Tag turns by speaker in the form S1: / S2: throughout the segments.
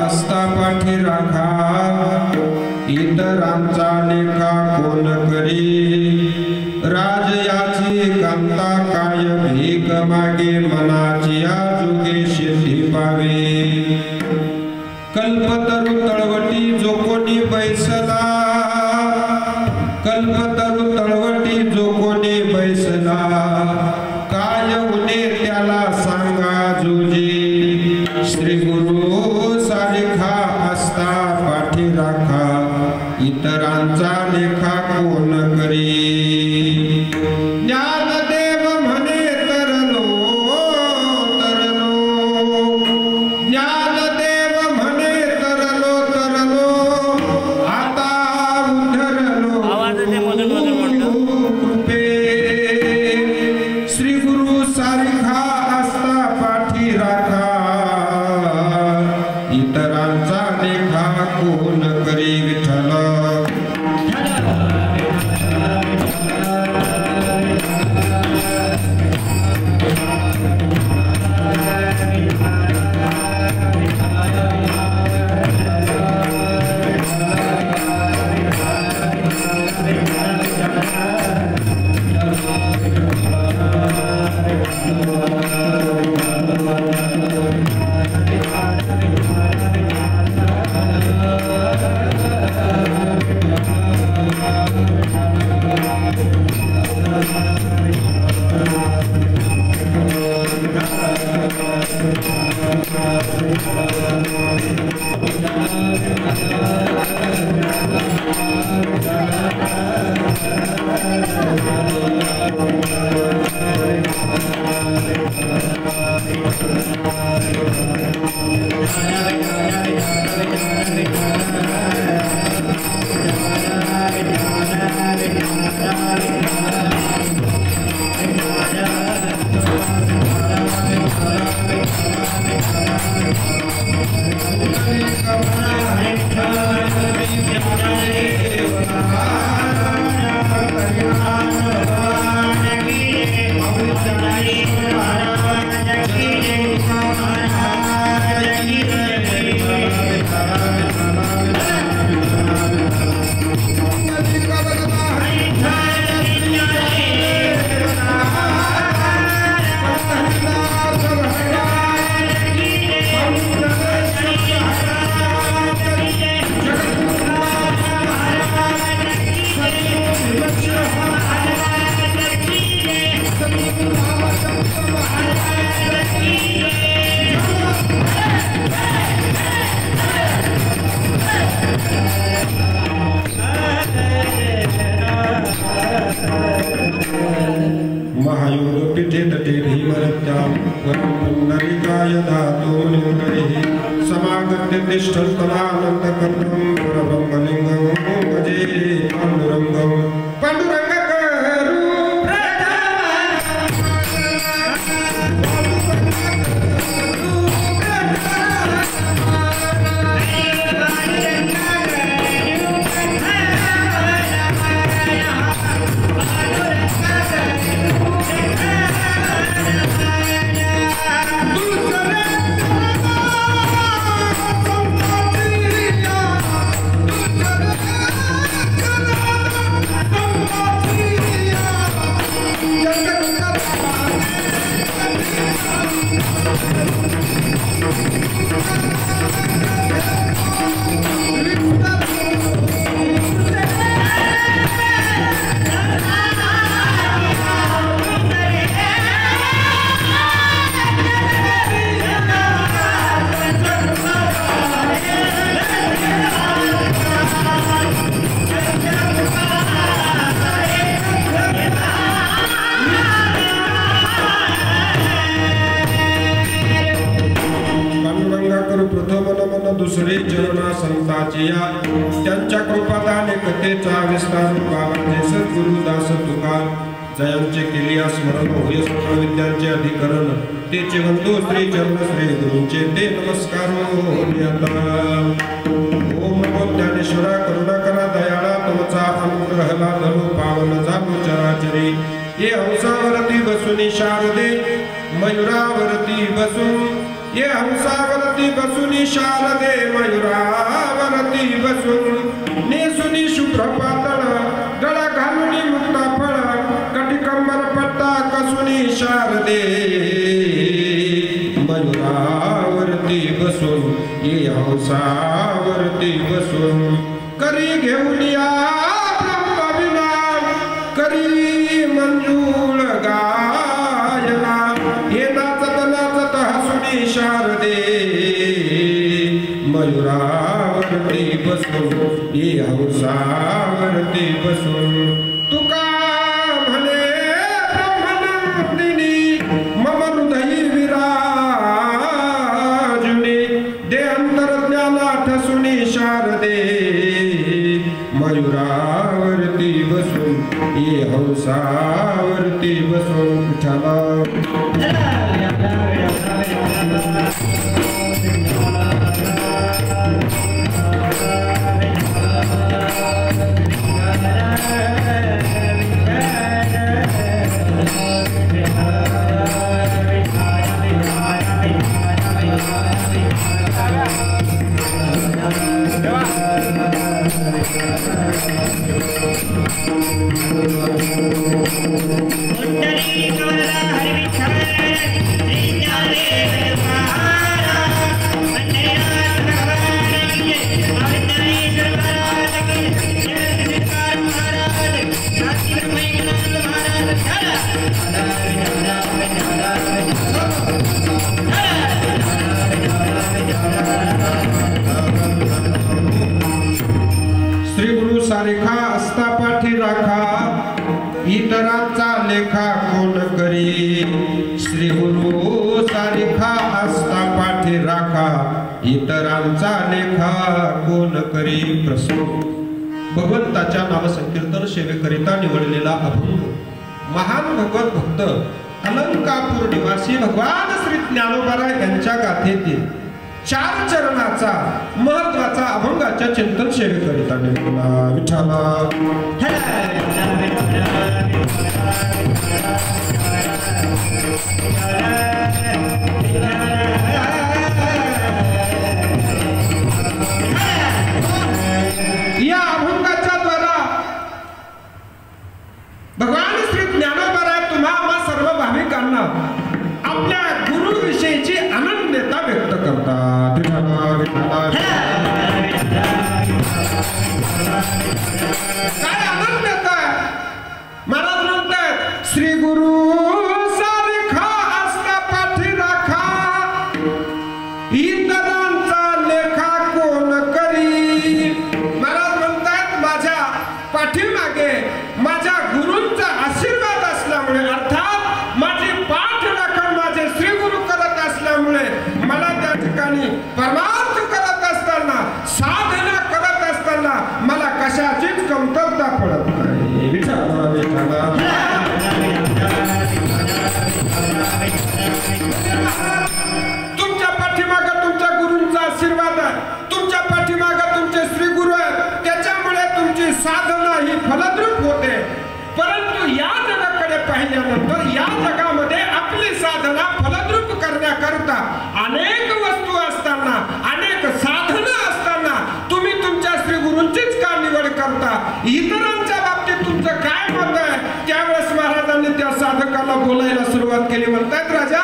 S1: असता पाठी राखा इतरांचा लेखा कोण करी राजयाची कांता काय भीक मागे मनाची आजुगे शेती पावे कल्पतरू तळवटी जो कोणी बैसला कल्पतरू तळवटी जो कोणी बैसला काय उने त्याला सांगा जुजी श्री गुरु सारिखा असता पाठी राखा इतरांचा लेखा कोण करी ज्ञानदेव म्हणे तरलो तरलो ज्ञानदेव म्हणे तरलो तरलो आता उधरलो कृपे श्री गुरु सारिखा असता पाठी राखा इतरांचा लेखा कोण करी विठ्ठल महायोग पीठे तटे भीमरत्यां पुंडरीकाय धातुनिर्गणे समागत्य तिष्ठस्तवानन्दकर्णं परब्रह्मलिङ्गं भजे पाण्डुरङ्गं पाण्डुरङ्गकरू दुसरे चरणा संताचिया त्यांच्या कृपादाने कथेचा विस्तार बाबांचे सद्गुरुदास तुकार जयांचे केलिया स्मरण होय सकळ विद्यांचे अधिकरण तेचे वंदो श्री चरण श्री गुरूंचे ते नमस्कार ओम ज्ञानेश्वरा करुणा करा दयाळा तुमचा अनुग्रहला धरू पावन जागो चराचरी ये हंसावरती बसून शारदे मयुरावरती बसून ये हंसावरती बसूनी शारदे मयुरावरती बसून नेसुनी शुभ्र पातळ गळा घालुनी मुक्ता फळ कटिकंबर पट्टा कसुनी शारदे मयुरावरती बसून ये हंसावरती बसून करी घेऊन या ब्रह्मविना करी मंजूळ गायना हे नाचत नाचत हसुनी शारदे मयुरावरती बसून ये हंसावरती बसून तुका म्हणे ब्रह्मनंदिनी मम हृदयी विराजुनी दे अंतर्ज्ञाना ठसुनी शारदे मयुरावरती बसून ये हंसावरती बसून विठ्ठला सारेखा असता पाठी राखा इतरांचा लेखा कोण करी श्री गुरु सारेखा असता पाठी राखा इतरांचा लेखा कोण करी प्रश्न भगवंताच्या नामसंकीर्तन सेवेकरिता निवडलेला अभंग महान भगवत भक्त अलंकापूर निवासी भगवान श्री ज्ञानोबा यांच्या गाथेतील 4 चरणाचा महत्वाचा अभंगाच्या चिंतन सेवेकरिता निवडला विठ्ठला या अभंगाच्या द्वारा भगवान श्री ज्ञानोबा तुम्हा सर्व भाविकांना आपल्या गुरु विषयीची अनन्यता व्यक्त करतात काय अनन्यता महाराज म्हणतात श्री गुरु सारखा असता पाठी राखा इतरांचा लेखा कोण करी महाराज म्हणतात माझ्या पाठीमागे माझ्या गुरूंचा आशीर्वाद असल्यामुळे अर्थात माझी पाठ राखण माझे श्री गुरु करत असल्यामुळे मला त्या ठिकाणी परमार्थ करत असताना साधना करत असताना मला कशाचीच कमतरता पडत नाही विठ्ठला विठ्ठला तुमच्या पाठीमागे तुमच्या गुरूंचा आशीर्वाद आहे तुमच्या पाठीमागे तुमचे श्री गुरु आहेत त्याच्यामुळे तुमची साधना ही फलद्रूप होते परंतु या जगाकडे पाहिल्यानंतर या जगामध्ये आपली साधना फलद्रूप करण्याकरता अनेक वस्तू असताना अनेक साधना असताना तुम्ही तुमच्या श्री गुरूंचीच का निवड करता इतरांच्या बाबतीत तुमचं काय मत आहे त्यावेळेस महाराजांनी त्या साधकाला बोलायला सुरुवात केली म्हणतात राजा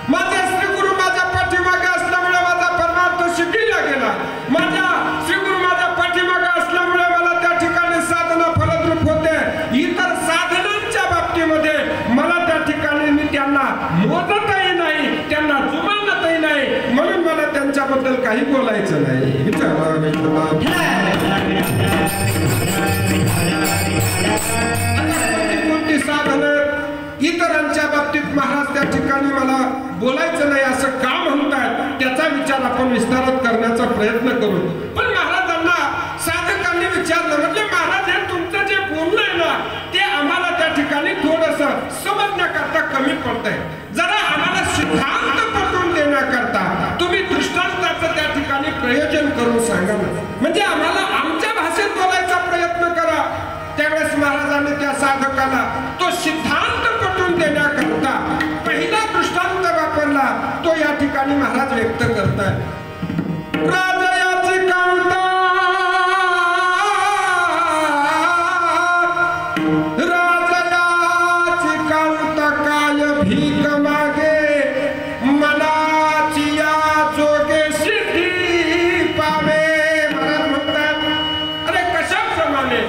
S1: माझे श्री गुरु माझ्या पाठीमागे असल्यामुळे माझा परमार्थ सिद्धीला गेला माझ्या श्री गुरु माझ्या पाठीमागे असल्यामुळे मला त्या ठिकाणी साधना फलद्रूप होते इतर साधनांच्या बाबतीमध्ये मला त्या ठिकाणी मी त्यांना मोजतही नाही त्यांना जुमानतही नाही म्हणून मला त्यांच्याबद्दल काही बोलायचं नाही कोणती साधनं इतरांच्या बाबतीत महाराज त्या ठिकाणी मला बोलायचं नाही असं का म्हणतात त्याचा विचार आपण विस्तारित करण्याचा प्रयत्न करू पण महाराजांना साधकांनी विचारलं म्हणजे महाराज हे तुमचं जे बोलणं आहे ना ते आम्हाला त्या ठिकाणी थोडंसं समजण्याकरता कमी पडतंय जरा आम्हाला सिद्धांत पटवून देण्याकरता तुम्ही दृष्टांताचं त्या ठिकाणी प्रयोजन करून सांगा म्हणजे आम्हाला आमच्या भाषेत बोलायचा प्रयत्न करा त्यावेळेस महाराजांनी त्या साधकाला तो सिद्धांत पटवून देण्याकरता पहिला दृष्टांत वापरला तो या ठिकाणी ठिकाणी महाराज व्यक्त करतायत राजयाची कांता काय भीक मागे मनाची या जोगे सिद्धी पावे. महाराज म्हणतात अरे कशाप्रमाणे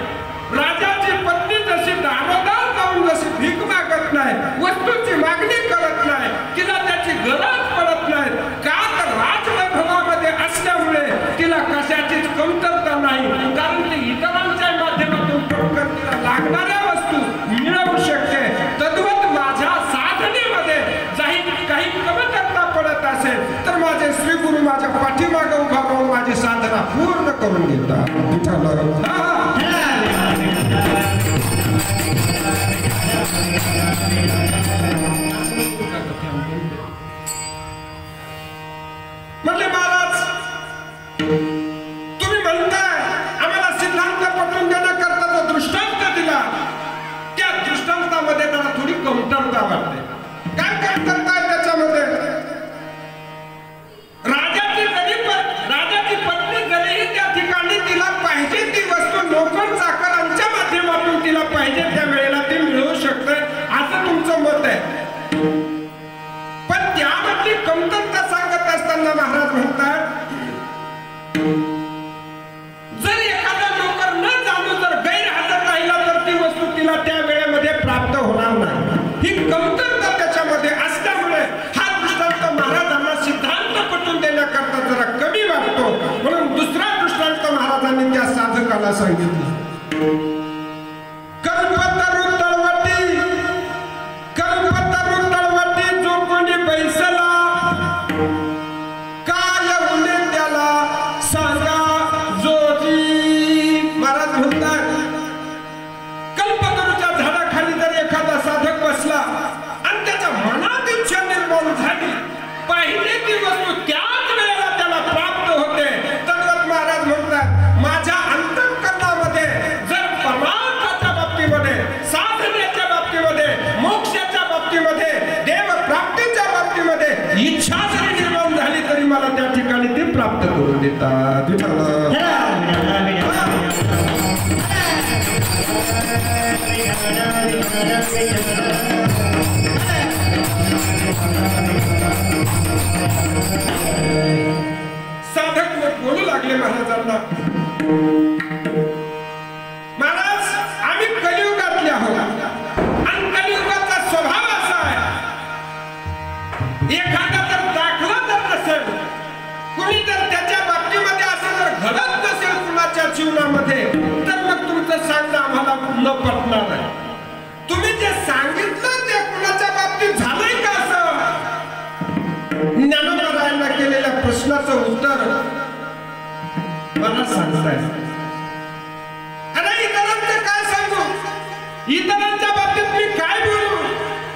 S1: राजाची पत्नी जशी दारोदार जाऊन जशी भीक मागत नाही, वस्तूची मागणी करत नाही, तिला त्याची गरज पडत नाही, का तर राजवैभवामध्ये असल्यामुळे तिला कशाचीच कमतरता नाही, कारण ती इतरांच्या माध्यमातून पटकन तिला लागणाऱ्या वस्तू मिळवू शकते. तद्वत माझ्या साधनेमध्ये काही कमतरता पडत असेल तर माझे श्री गुरु माझ्या पाठीमागे उभा राहून माझी साधना पूर्ण करून घेतात. म्हटले महाराज तुम्ही म्हणताय आम्हाला सिद्धांत पटवून देण्याकरता जो दृष्टांत दिला त्या दृष्टांतामध्ये त्याला थोडी कमतरता वाटते. काय कमतरता आहे त्याच्यामध्ये? राजाची पत्नी जरीही त्या ठिकाणी तिला पाहिजे ती वस्तू नोकर चाकरांच्या माध्यमातून तिला पाहिजे त्या वेळेला ती मिळवू शकते असं तुमचं मत आहे. पण त्यामधली कमतरता सांगत असताना महाराज म्हणतात जर एखादा नोकर न जाणून जर गैरहजर राहिला तर ती वस्तू तिला त्या वेळेमध्ये प्राप्त होणार नाही. ही कमतरता त्याच्यामध्ये असल्यामुळे हा दृष्टांत महाराजांना सिद्धांत पटवून देण्याकरता जरा कमी वाटतो. म्हणून दुसरा दृष्टांत महाराजांनी त्या साधकाला सांगितला. कल्पतरू तळवटी जो कोणी बैसला काय उले त्याला सांगा जोजी. महाराज म्हणतात कल्पतरूच्या झाडाखाली जर एखादा साधक बसला आणि त्याच्या मनात इच्छा निर्माण झाली, पाहिजे ती वस्तू त्याच वेळेला त्याला प्राप्त होते. तद्वत महाराज म्हणतात माझ्या अंतःकरणामध्ये जर परमार्थाच्या बाबतीमध्ये, साधनेच्या बाबतीमध्ये, मोक्षाच्या बाबतीमध्ये, देव प्राप्तीच्या बाबतीमध्ये इच्छा जरी निर्माण झाली तरी मला त्या ठिकाणी ते प्राप्त करून देतात. साधक मग बोलू लागले महाराजांना महाराज आम्ही कलियुगातले आहोत आणि कलियुगाचा स्वभाव असा आहे एखादा जर दाखला जर नसेल, कुणी जर त्याच्या बाबतीमध्ये असं जर घडत नसेल कुणाच्या जीवनामध्ये तर मग तुमचं सांगणं आम्हाला न पटणार आहे. तुम्ही जे सांगितलं ते कुणाच्या बाबतीत झालंय का असं ज्ञानोबरायांना केलेल्या प्रश्नाचं उत्तर मला सांगताय. अरे इतरांचं काय सांगू, इतरांच्या बाबतीत मी काय बोलू,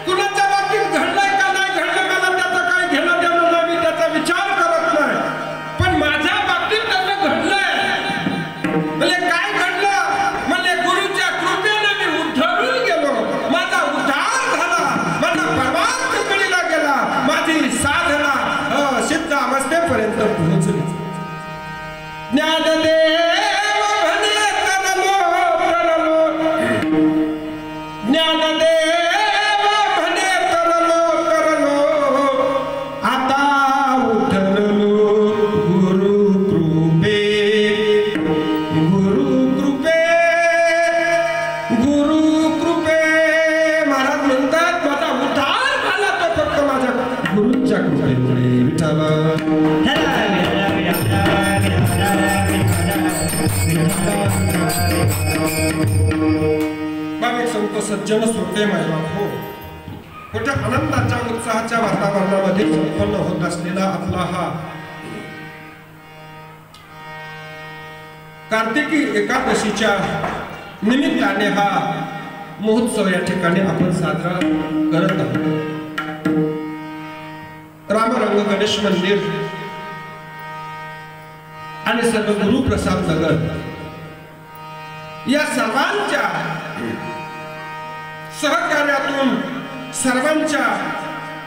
S1: कुणाच्या बाबतीत घडलंय का नाही घडलं मला त्याचं काय घेणं देणं नाही, मी त्याचा विचार करत नाही. पण माझ्या बाबतीत त्याचं घडलंय. म्हणजे काय घडलं, म्हणजे गुरुच्या कृपेने मी उद्धरून गेलो, माझा उद्धार झाला, माझा परमार्थ कळीला गेला, माझी साधना सिद्ध अवस्थेपर्यंत पोहोचली. ज्ञानदेव म्हणे तरलो ज्ञानदेव म्हणे तरलो आता उठरलो गुरुकृपे महाराज म्हणतात माझा उद्धार झाला तो फक्त माझ्या गुरुच्या कृपेमुळे. विठ्ठल बाबा संत सज्जन श्रोते माझ्या हो मोठ्या आनंदाच्या उत्साहाच्या वातावरणामध्ये संपन्न होत असलेला आपला हा कार्तिकी एकादशीच्या निमित्ताने हा महोत्सव या ठिकाणी आपण साजरा करत आहोत. रामरंग गणेश मंदिर आणि सर्व गुरुप्रसाद नगर या सर्वांच्या सहकार्यातून सर्वांच्या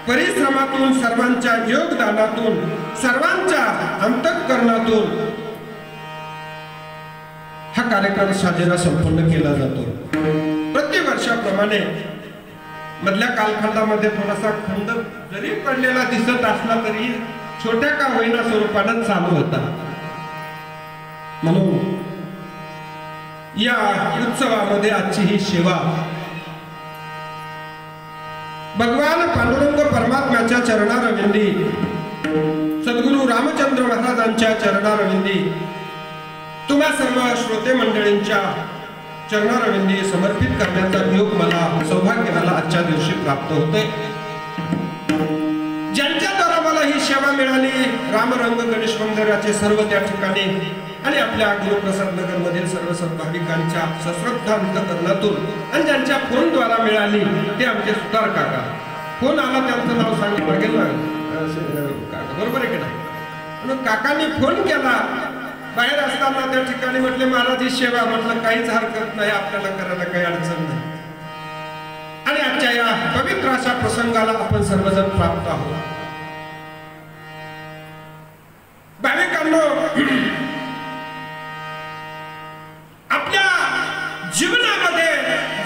S1: परिश्रमातून, सर्वांच्या योगदानातून, सर्वांच्या अंतःकरणातून हा कार्यक्रम साजरा संपन्न केला जातो. प्रतिवर्षाप्रमाणे मधल्या कालखंडामध्ये थोडासा खंड जरी पडलेला दिसत असला तरी छोट्या का होईना स्वरूपानं चालू होता. म्हणून या उत्सवामध्ये आजची ही सेवा भगवान पांडुरंग परमात्म्याच्या चरणारविंदी, सद्गुरू रामचंद्र महाराजांच्या चरणारविंदी, तुम्हा सर्व श्रोते मंडळींच्या चरणारविंदी समर्पित करण्याचा योग मला, सौभाग्य मला आजच्या दिवशी प्राप्त होते. ज्यांच्याद्वारा मला ही सेवा मिळाली, रामरंग गणेश मंदिराचे सर्व त्या ठिकाणी आणि आपल्या गुरुप्रसाद नगर मधील सर्व भाविकांच्या सश्रद्धा अंतःकरणातून आणि ज्यांच्या फोनद्वारा मिळाली ते आमचे सुतार काका. फोन आला त्यांचं नाव सांगितलं लागेल ना, बरोबर आहे की नाही? म्हणून काकांनी फोन केला बाहेर असताना, त्या ठिकाणी म्हटले महाराज ही सेवा, म्हटलं काहीच हरकत नाही, आपल्याला करायला काही अडचण नाही. आणि आजच्या या पवित्र अशा प्रसंगाला आपण सर्वजण प्राप्त आहोत. भाविकांनो, आपल्या जीवनामध्ये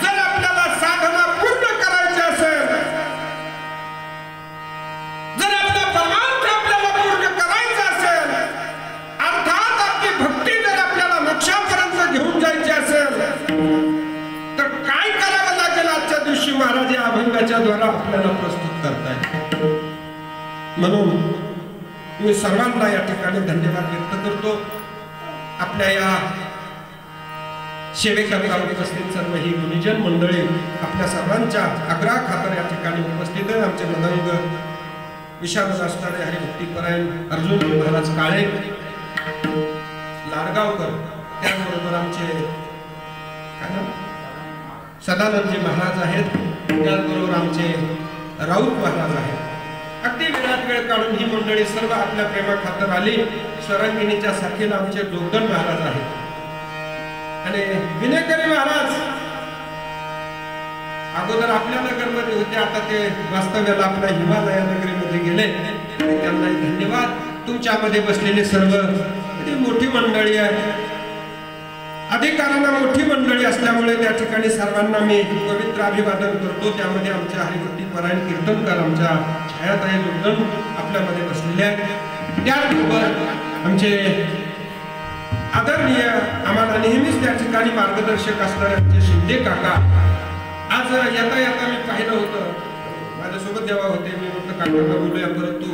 S1: जर आपल्याला साधना पूर्ण करायची असेल, जर आपला परमार्थ आपल्याला पूर्ण करायचा असेल, अर्थात आपली भक्ती जर आपल्याला मोक्षापर्यंत घेऊन जायची असेल, तर काय करावं लागेल आजच्या दिवशी महाराज या अभंगाच्या द्वारा आपल्याला प्रस्तुत करतायत. म्हणून मी सर्वांना या ठिकाणी धन्यवाद व्यक्त करतो. आपल्या या सेवेकरता उपस्थित सर्व ही गुणीजन मंडळी आपल्या सर्वांच्या आग्रहाखातर या ठिकाणी उपस्थित आहे. आमचे मदंग विशाल असणारे हरिभक्तीपरायण अर्जुन महाराज काळे लाडगावकर, त्याचबरोबर आमचे सदानंदजी महाराज आहेत, त्याचबरोबर आमचे राऊत महाराज आहेत. अगदी वेळात वेळ काढून ही मंडळी सर्व आपल्या प्रेमाखातर आली. स्वरंगिणीच्या साथीला आमचे जोगदन महाराज आहेत आणि विनेकरी महाराज अगोदर आपल्या नगरमध्ये होते, आता ते वास्तव्याला आपल्या हिमालया नगरीमध्ये गेले. त्यांना धन्यवाद. तुमच्यामध्ये बसलेले सर्व मोठी मंडळी आहे, अधिकाऱ्यांना मोठी मंडळी असल्यामुळे त्या ठिकाणी सर्वांना मी पवित्र अभिवादन करतो. त्यामध्ये आमच्या हरिभक्तीपरायण कीर्तनकार आमच्या छायाताई जोगदन आपल्यामध्ये बसलेले आहेत. त्याचबरोबर आमचे आदरणीय, आम्हाला नेहमीच त्या ठिकाणी मार्गदर्शक असणारे आमचे शिंदे काका. आज येता येता मी पाहिलं होतं, माझ्यासोबत जेव्हा होते, मी म्हटलं काकांना बोलूया, परंतु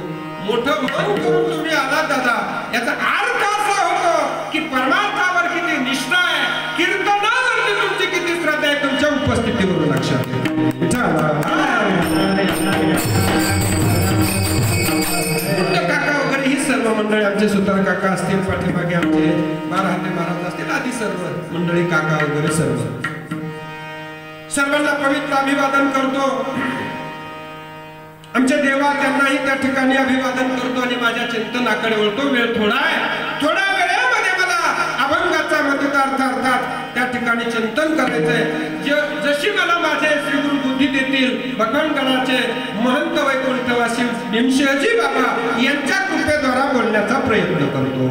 S1: मोठं मन करून तुम्ही आला दादा. याचा अर्थ असा होतो की परमार्थावर किती निष्ठा आहे, कीर्तनावरती तुमची किती श्रद्धा आहे, तुमच्या उपस्थितीवरून लक्षात येईल. काका वगैरे ही सर्व मंडळी, आमचे सुतार काका असतील, पाठीमागे आमचे बाराहाते महाराज असतील, आदी सर्व मंडळी, काका वगैरे सर्वांना पवित्र अभिवादन करतो. आमच्या देवा त्यांनाही त्या ठिकाणी अभिवादन करतो आणि माझ्या चिंतनाकडे वळतो. वेळ थोडा आहे, थोड्या वेळेमध्ये मला अभंगाचा मतितार्थ अर्थात त्या ठिकाणी चिंतन करायचंय. जशी मला माझे श्रीगुरु बुद्धी देतील, बखणगडाचे महंत वैकुंठवासी निमशेजी बाबा यांच्या कृपेद्वारा बोलण्याचा प्रयत्न करतो.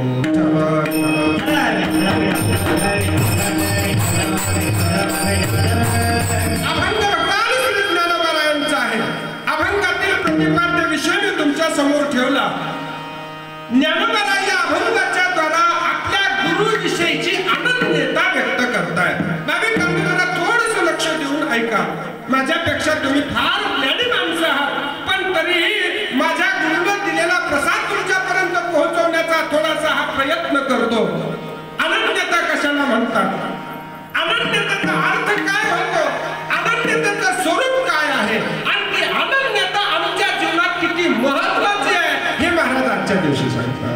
S1: अभंग भगवान श्री ज्ञानोबारायांचा आहे. अभंगातील प्रतिपाद्य विषय मी तुमच्या समोर ठेवला. ज्ञानोबाराय या अभंगाच्या द्वारा आपल्या गुरुविषयीची अनन्यता व्यक्त करतायत. भाविकांनी जरा थोडंसं लक्ष देऊन ऐका. माझ्यापेक्षा तुम्ही फार ज्ञानी माणसं आहात, पण तरीही माझ्या गुरुनं दिलेला प्रसाद तुमच्यापर्यंत पोहोचवण्याचा थोडासा हा प्रयत्न करतो. अनन्यता कशाला म्हणतात, अनन्यतेचा अर्थ काय होतो, अनन्यतेचं स्वरूप काय आहे आणि ती अनन्यता आमच्या जीवनात किती महत्वाची आहे हे महाराज आजच्या दिवशी सांगतात.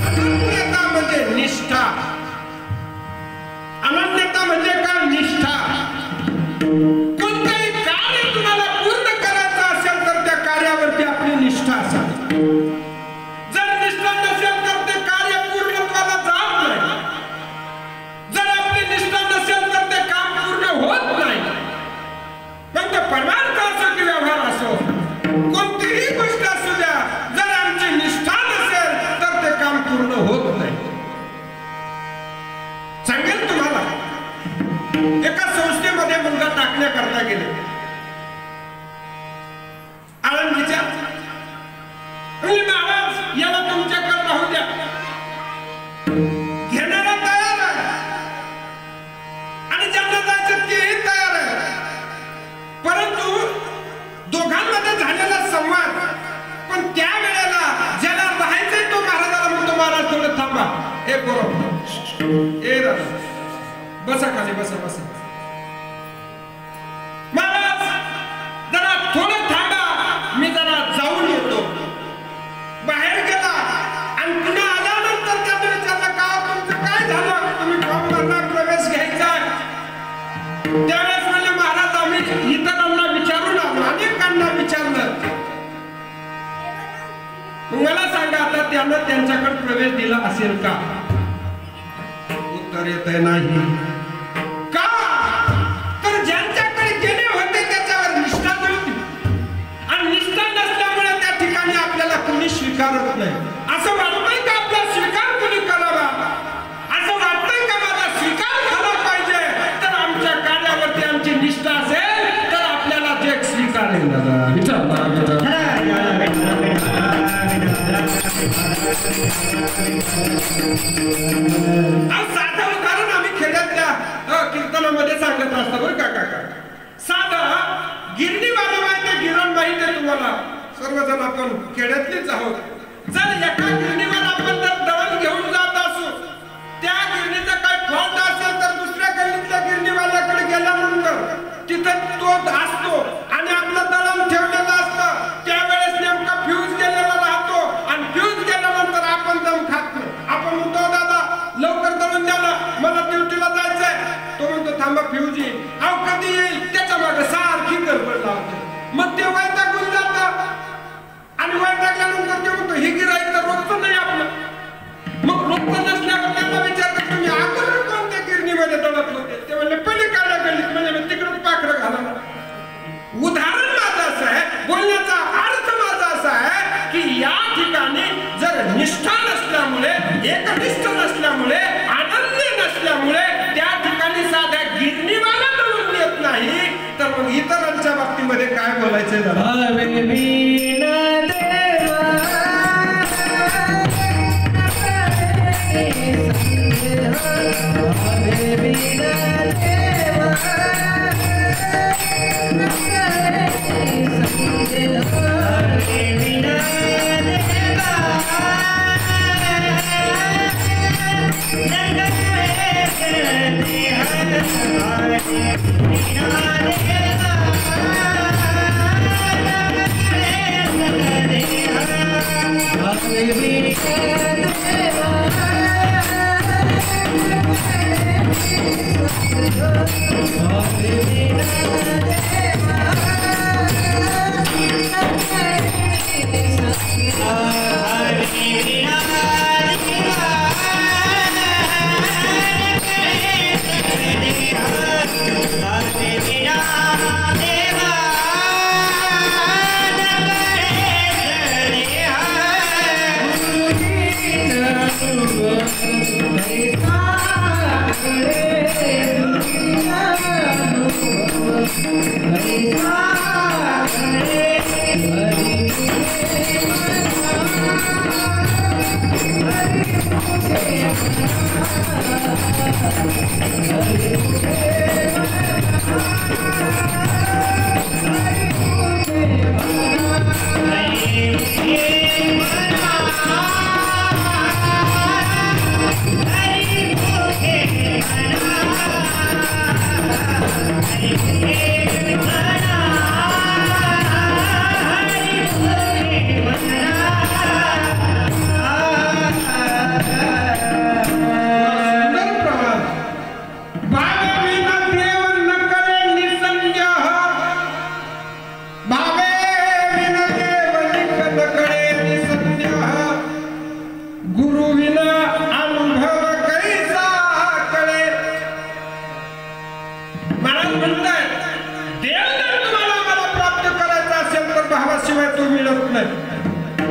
S1: अनन्यता म्हणजे निष्ठा. अनन्यता म्हणजे काय? निष्ठा. कोणतंही कार्य तुम्हाला पूर्ण करायचं असेल तर त्या कार्यावरती आपली निष्ठा असावी. जर निष्ठा नसेल तर ते कार्य पूर्णत्वाला जात नाही. जर आपली निष्ठा नसेल तर ते काम पूर्ण होत मला सांगा आता त्यानं त्यांच्याकडे प्रवेश दिला असेल का? उत्तर येत नाही. का? तर ज्यांच्याकडे गेले होते त्याच्यावर निष्ठा नव्हती आणि निष्ठा नसल्यामुळे त्या ठिकाणी आपल्याला कोणी स्वीकारत नाही. असं वाटतंय का आपला स्वीकार कोणी करावा? असं वाटतंय का माझा स्वीकार झाला पाहिजे? तर आमच्या कार्यावरती आमची निष्ठा असेल तर आपल्याला जग स्वीकारेल. साधं उदाहरण आम्ही खेड्यातल्या कीर्तनामध्ये सांगत असतो बरं का काका. साधं गिरणीवाला माहिती, गिरण माहिती आहे तुम्हाला, सर्वजण आपण खेड्यातलीच आहोत. जर एका गिरणीवर आपण जर दळण घेऊन जात असू, त्या गिरणीचा काही फॉल्ट असेल तर दुसऱ्या गल्लीतल्या गिरणीवाल्याकडे गेल्यानंतर तिथं तो असतो आणि आपलं दळण ठेवलेलं असतं. त्यावेळेस नेमका फ्यूज गेलेला राहतो आणि फ्यूज गेल्यानंतर आपण दम खात नाही. आपण म्हणतो दादा लवकर दळून द्या ना, मला ड्युटीला जायचंय. तो म्हणतो थांबा फ्यूज येईल. अहो कधी येईल? त्याच्या मागे सारखी गडबड लावते. मग ते वैतागून जातं आणि वैतागल्यानंतर ते म्हणतो हे गिऱ्हाईक तर रोजचं नाही आपलं. मग रोजचं नसल्यावर त्यांना विचारतात तुम्ही अगोदर कोणत्या गिरणीमध्ये दळत होते? ते म्हणले पलीकडल्या गल्लीत. म्हणजे तिकडून पाखरं घाला. उदाहरण माझं असं आहे, बोलण्याचा अर्थ माझा असा आहे की या ठिकाणी जर निष्ठा नसल्यामुळे, एकनिष्ठ नसल्यामुळे, अनन्य नसल्यामुळे त्या ठिकाणी साध्या गिरणीवाला दळून देत नाही, तर मग इतरांच्या बाबतीमध्ये काय बोलायचंय दादा?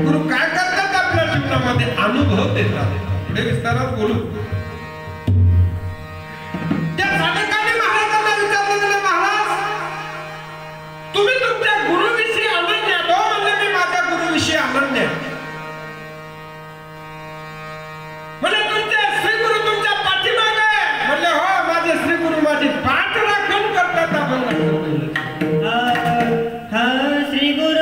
S1: गुरु काय करतात आपल्या जीवनामध्ये? अनुभव देतात. पुढे विस्तारात बोलू. त्या साधकाने महाराजांना विचारलं, महाराज तुम्ही तुमच्या गुरुविषयी अनन्य? तो म्हणले मी माझ्या गुरुविषयी अनन्य. म्हणजे तुमचे श्री गुरु तुमच्या पाठीमागे? म्हणले हो, माझे श्री गुरु माझी पाठ राखण करतात. आपण
S2: श्री गुरु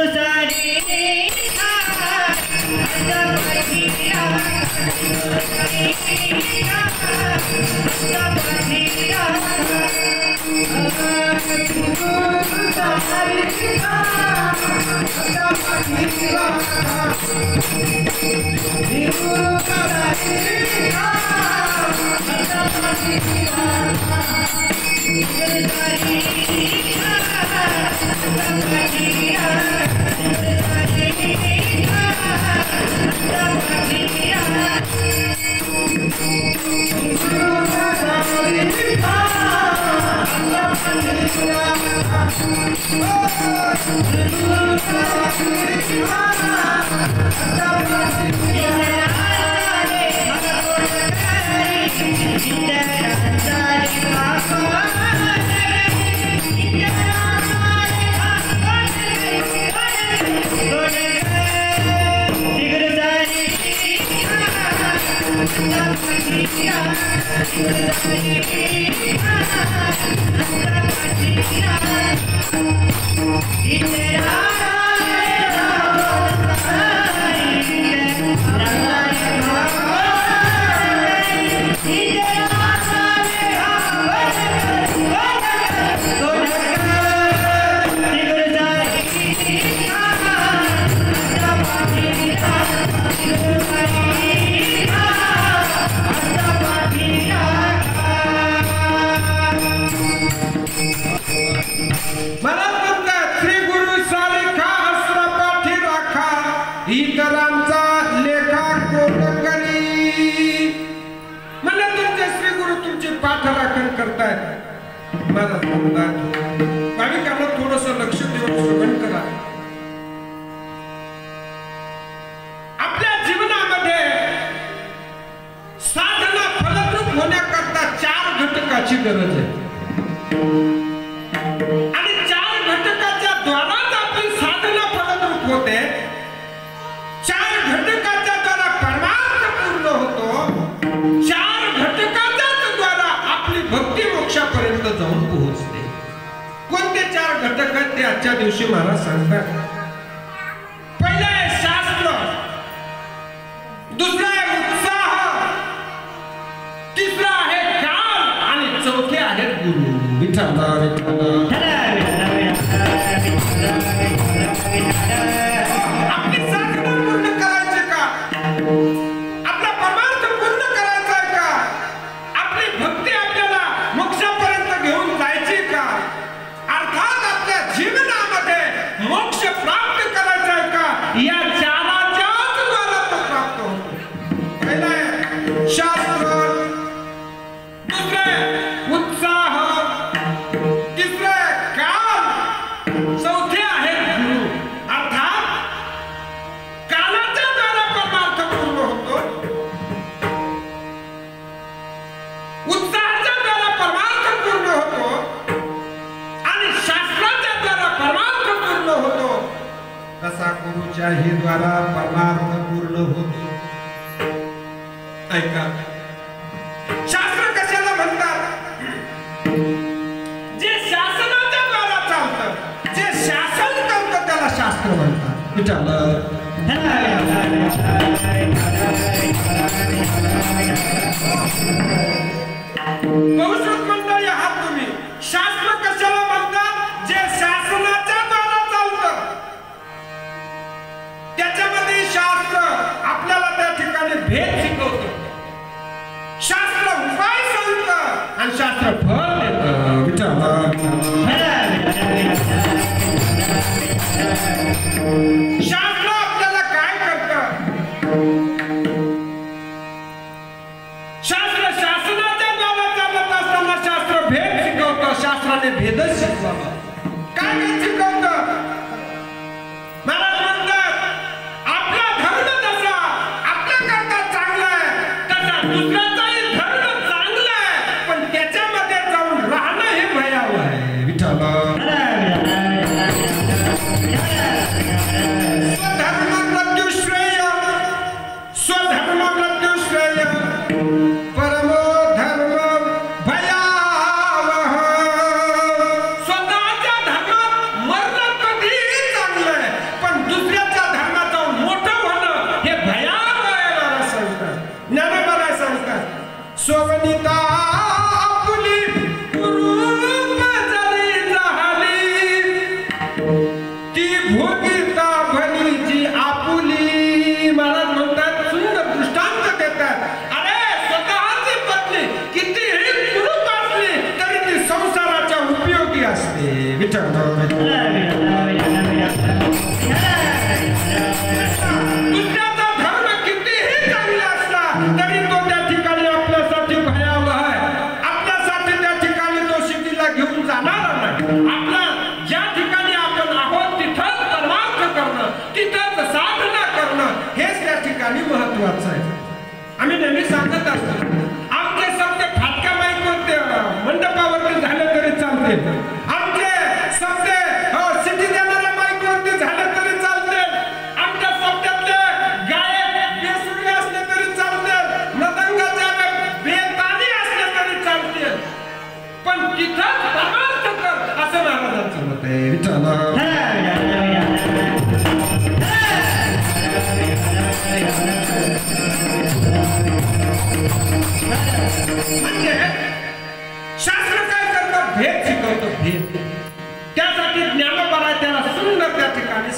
S1: दुसऱ्याचा धर्म कितीही चांगला असला तरी तो त्या ठिकाणी आपल्या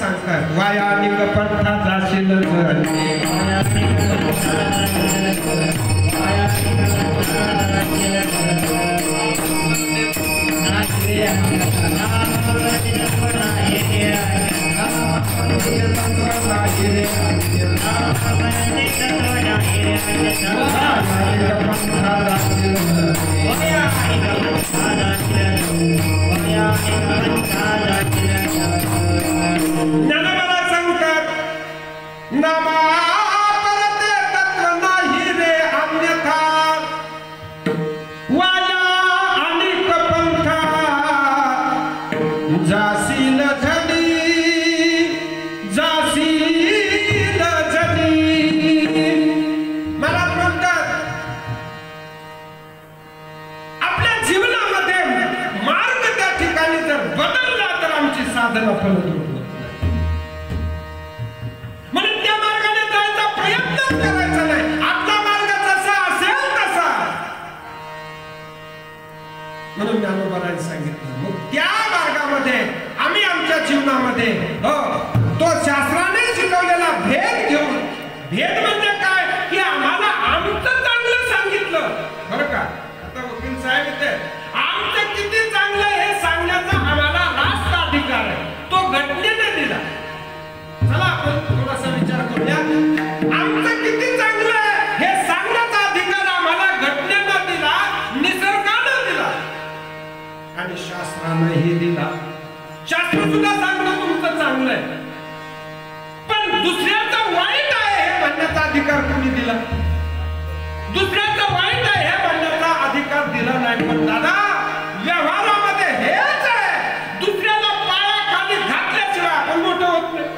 S1: सांगतात वायानिक पंथा जाशील ज्ञानोबाला सांगतात नामा परते तत्व नाही रे अन्यथा वाया अनेक पंथा जाशील साधना फलत म्हणून त्या मार्गाने जायचा प्रयत्न करायचा नाही आपला मार्ग जसा असेल तसा म्हणून ज्ञानोबांनी सांगितलं मग त्या मार्गामध्ये आम्ही आमच्या जीवनामध्ये तो शास्त्राने शिकवलेला भेद घेऊन भेद म्हणजे काय की आम्हाला आमचं चांगलं सांगितलं बरं का आता वकील साहेब इथे आमचं किती चांगलं हे सांगण्याचा आम्हाला रास्त अधिकार आहे तो घटनेने दिला चला आपण थोडासा विचार करूया आमचं किती चांगलं आहे हे सांगण्याचा अधिकार आम्हाला घटनेने दिला निसर्गाने दिला आणि शास्त्रानेही दिला शास्त्र सुद्धा सांगतं तुमचं चांगलं आहे पण दुसऱ्याचं वाईट आहे हे म्हणण्याचा अधिकार कोणी दिला दुसऱ्याचं वाईट आहे हे म्हणण्याचा अधिकार दिला नाही पण दादा व्यवहारामध्ये हेच आहे दुसऱ्याला पायाखाली घातल्याशिवाय आपण मोठं होत नाही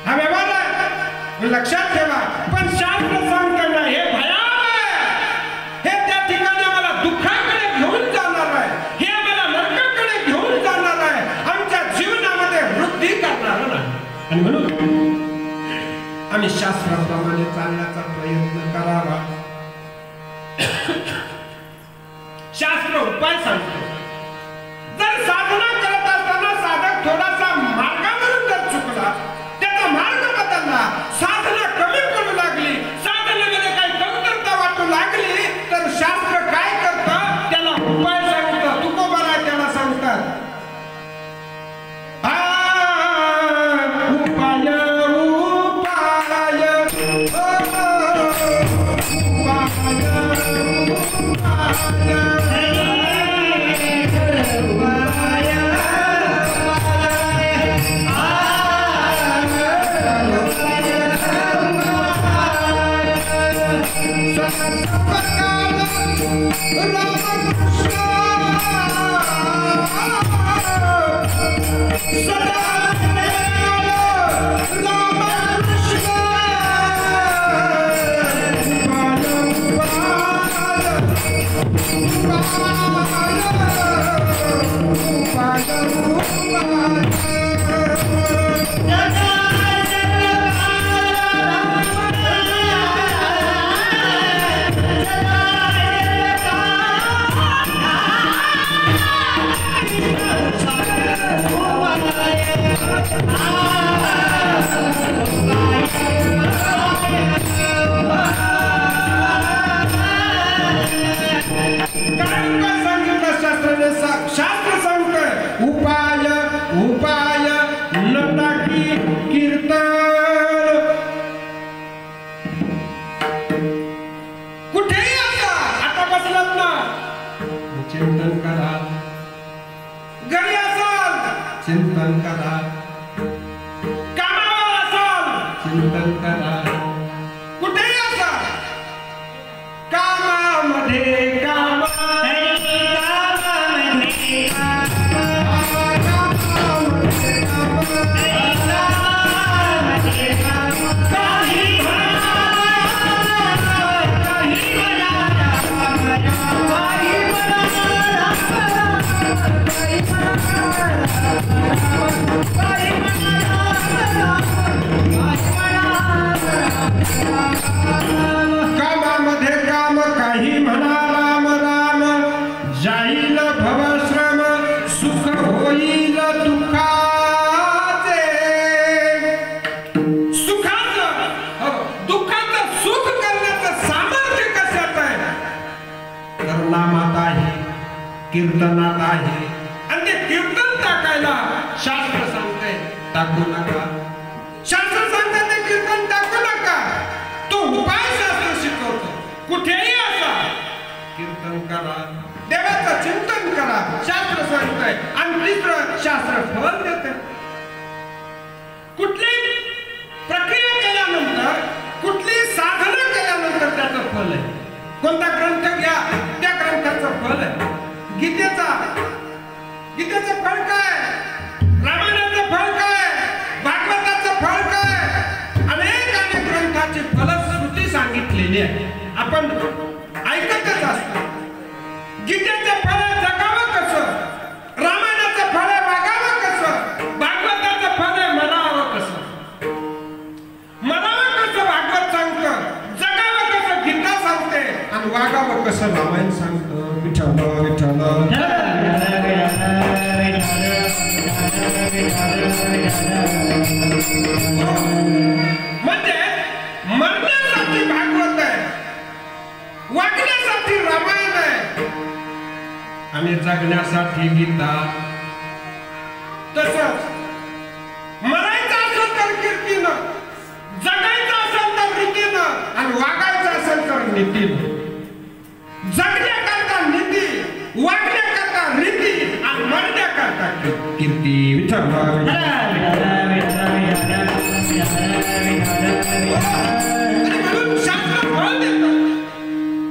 S1: हा व्यवहार आहे लक्षात ठेवा पण शास्त्र सांगताना हे भयान आहे हे त्या ठिकाणी आम्हाला दुःखाकडे घेऊन जाणार आहे हे आम्हाला नरकाकडे घेऊन जाणार आहे आमच्या जीवनामध्ये वृद्धी करणार नाही आणि म्हणून आम्ही शास्त्राप्रमाणे चालण्याचा प्रयत्न करावा शास्त्र उपाय सांगतो जर साधना करत असताना साधक थोडासा मार्गावरून जर चुकला त्याचा मार्ग बदलला साधना कमी पडू लागली साधनेमध्ये काही कमतरता वाटू लागली तर शास्त्र काय करतं त्याला उपाय सांगतं तुकोबाला त्याला सांगतात शास्त्र सांगतोय उपाय उपाय नटाकी कीर्तन कुठेही असा आता बसलात ना चिंतन करा घरी असाल चिंतन करा कामावर असाल चिंतन करा कुठेही असाल कामामध्ये कामामध्ये काम काही म्हणा राम कीर्तनात आहे आणि ते कीर्तन टाकायला शास्त्र सांगते टाकू नका. शास्त्र सांगते ते कीर्तन टाकू नका. तो उपाय शास्त्र शिकवतो. कुठेही असा कीर्तन करा, देवाचं चिंतन करा, शास्त्र सांगतंय. आणि तिसरं शास्त्र फल देते. कुठली प्रक्रिया केल्यानंतर, कुठली साधना केल्यानंतर त्याचं फल आहे. कोणता ग्रंथ घ्या, त्या ग्रंथाचं फल आहे. गीतेचं फळ काय, रामायणाचं फळ काय, भागवताचं फळ काय, अनेक ग्रंथाची फलश्रुती सांगितलेली आहे. आपण ऐकतच असतो. गीतेचं फळ जगावं कसं, रामायणाचं फळ वागावं कसं, भागवताचं फळ मरावं कसं. मरावं कसं भागवत सांगतं, जगावं कसं गीता सांगते, आणि वागावं कसं रामायण सांगतं. विठ्ठल विठ्ठल. म्हणजे मरण्यासाठी भागवत आहे, वागण्यासाठी रामायण आहे, आणि जगण्यासाठी गीता. तसंच मरायचं असेल तर कीर्तीनं, जगायचं असेल तर रीतीनं, आणि वागायचं असेल तर नीतीनं. जगण्याकरता नीती, वागण्याकरता रीती, आणि मरण्याकरता कीर्ती. विठ्ठल म्हणून शास्त्र फळ देतं.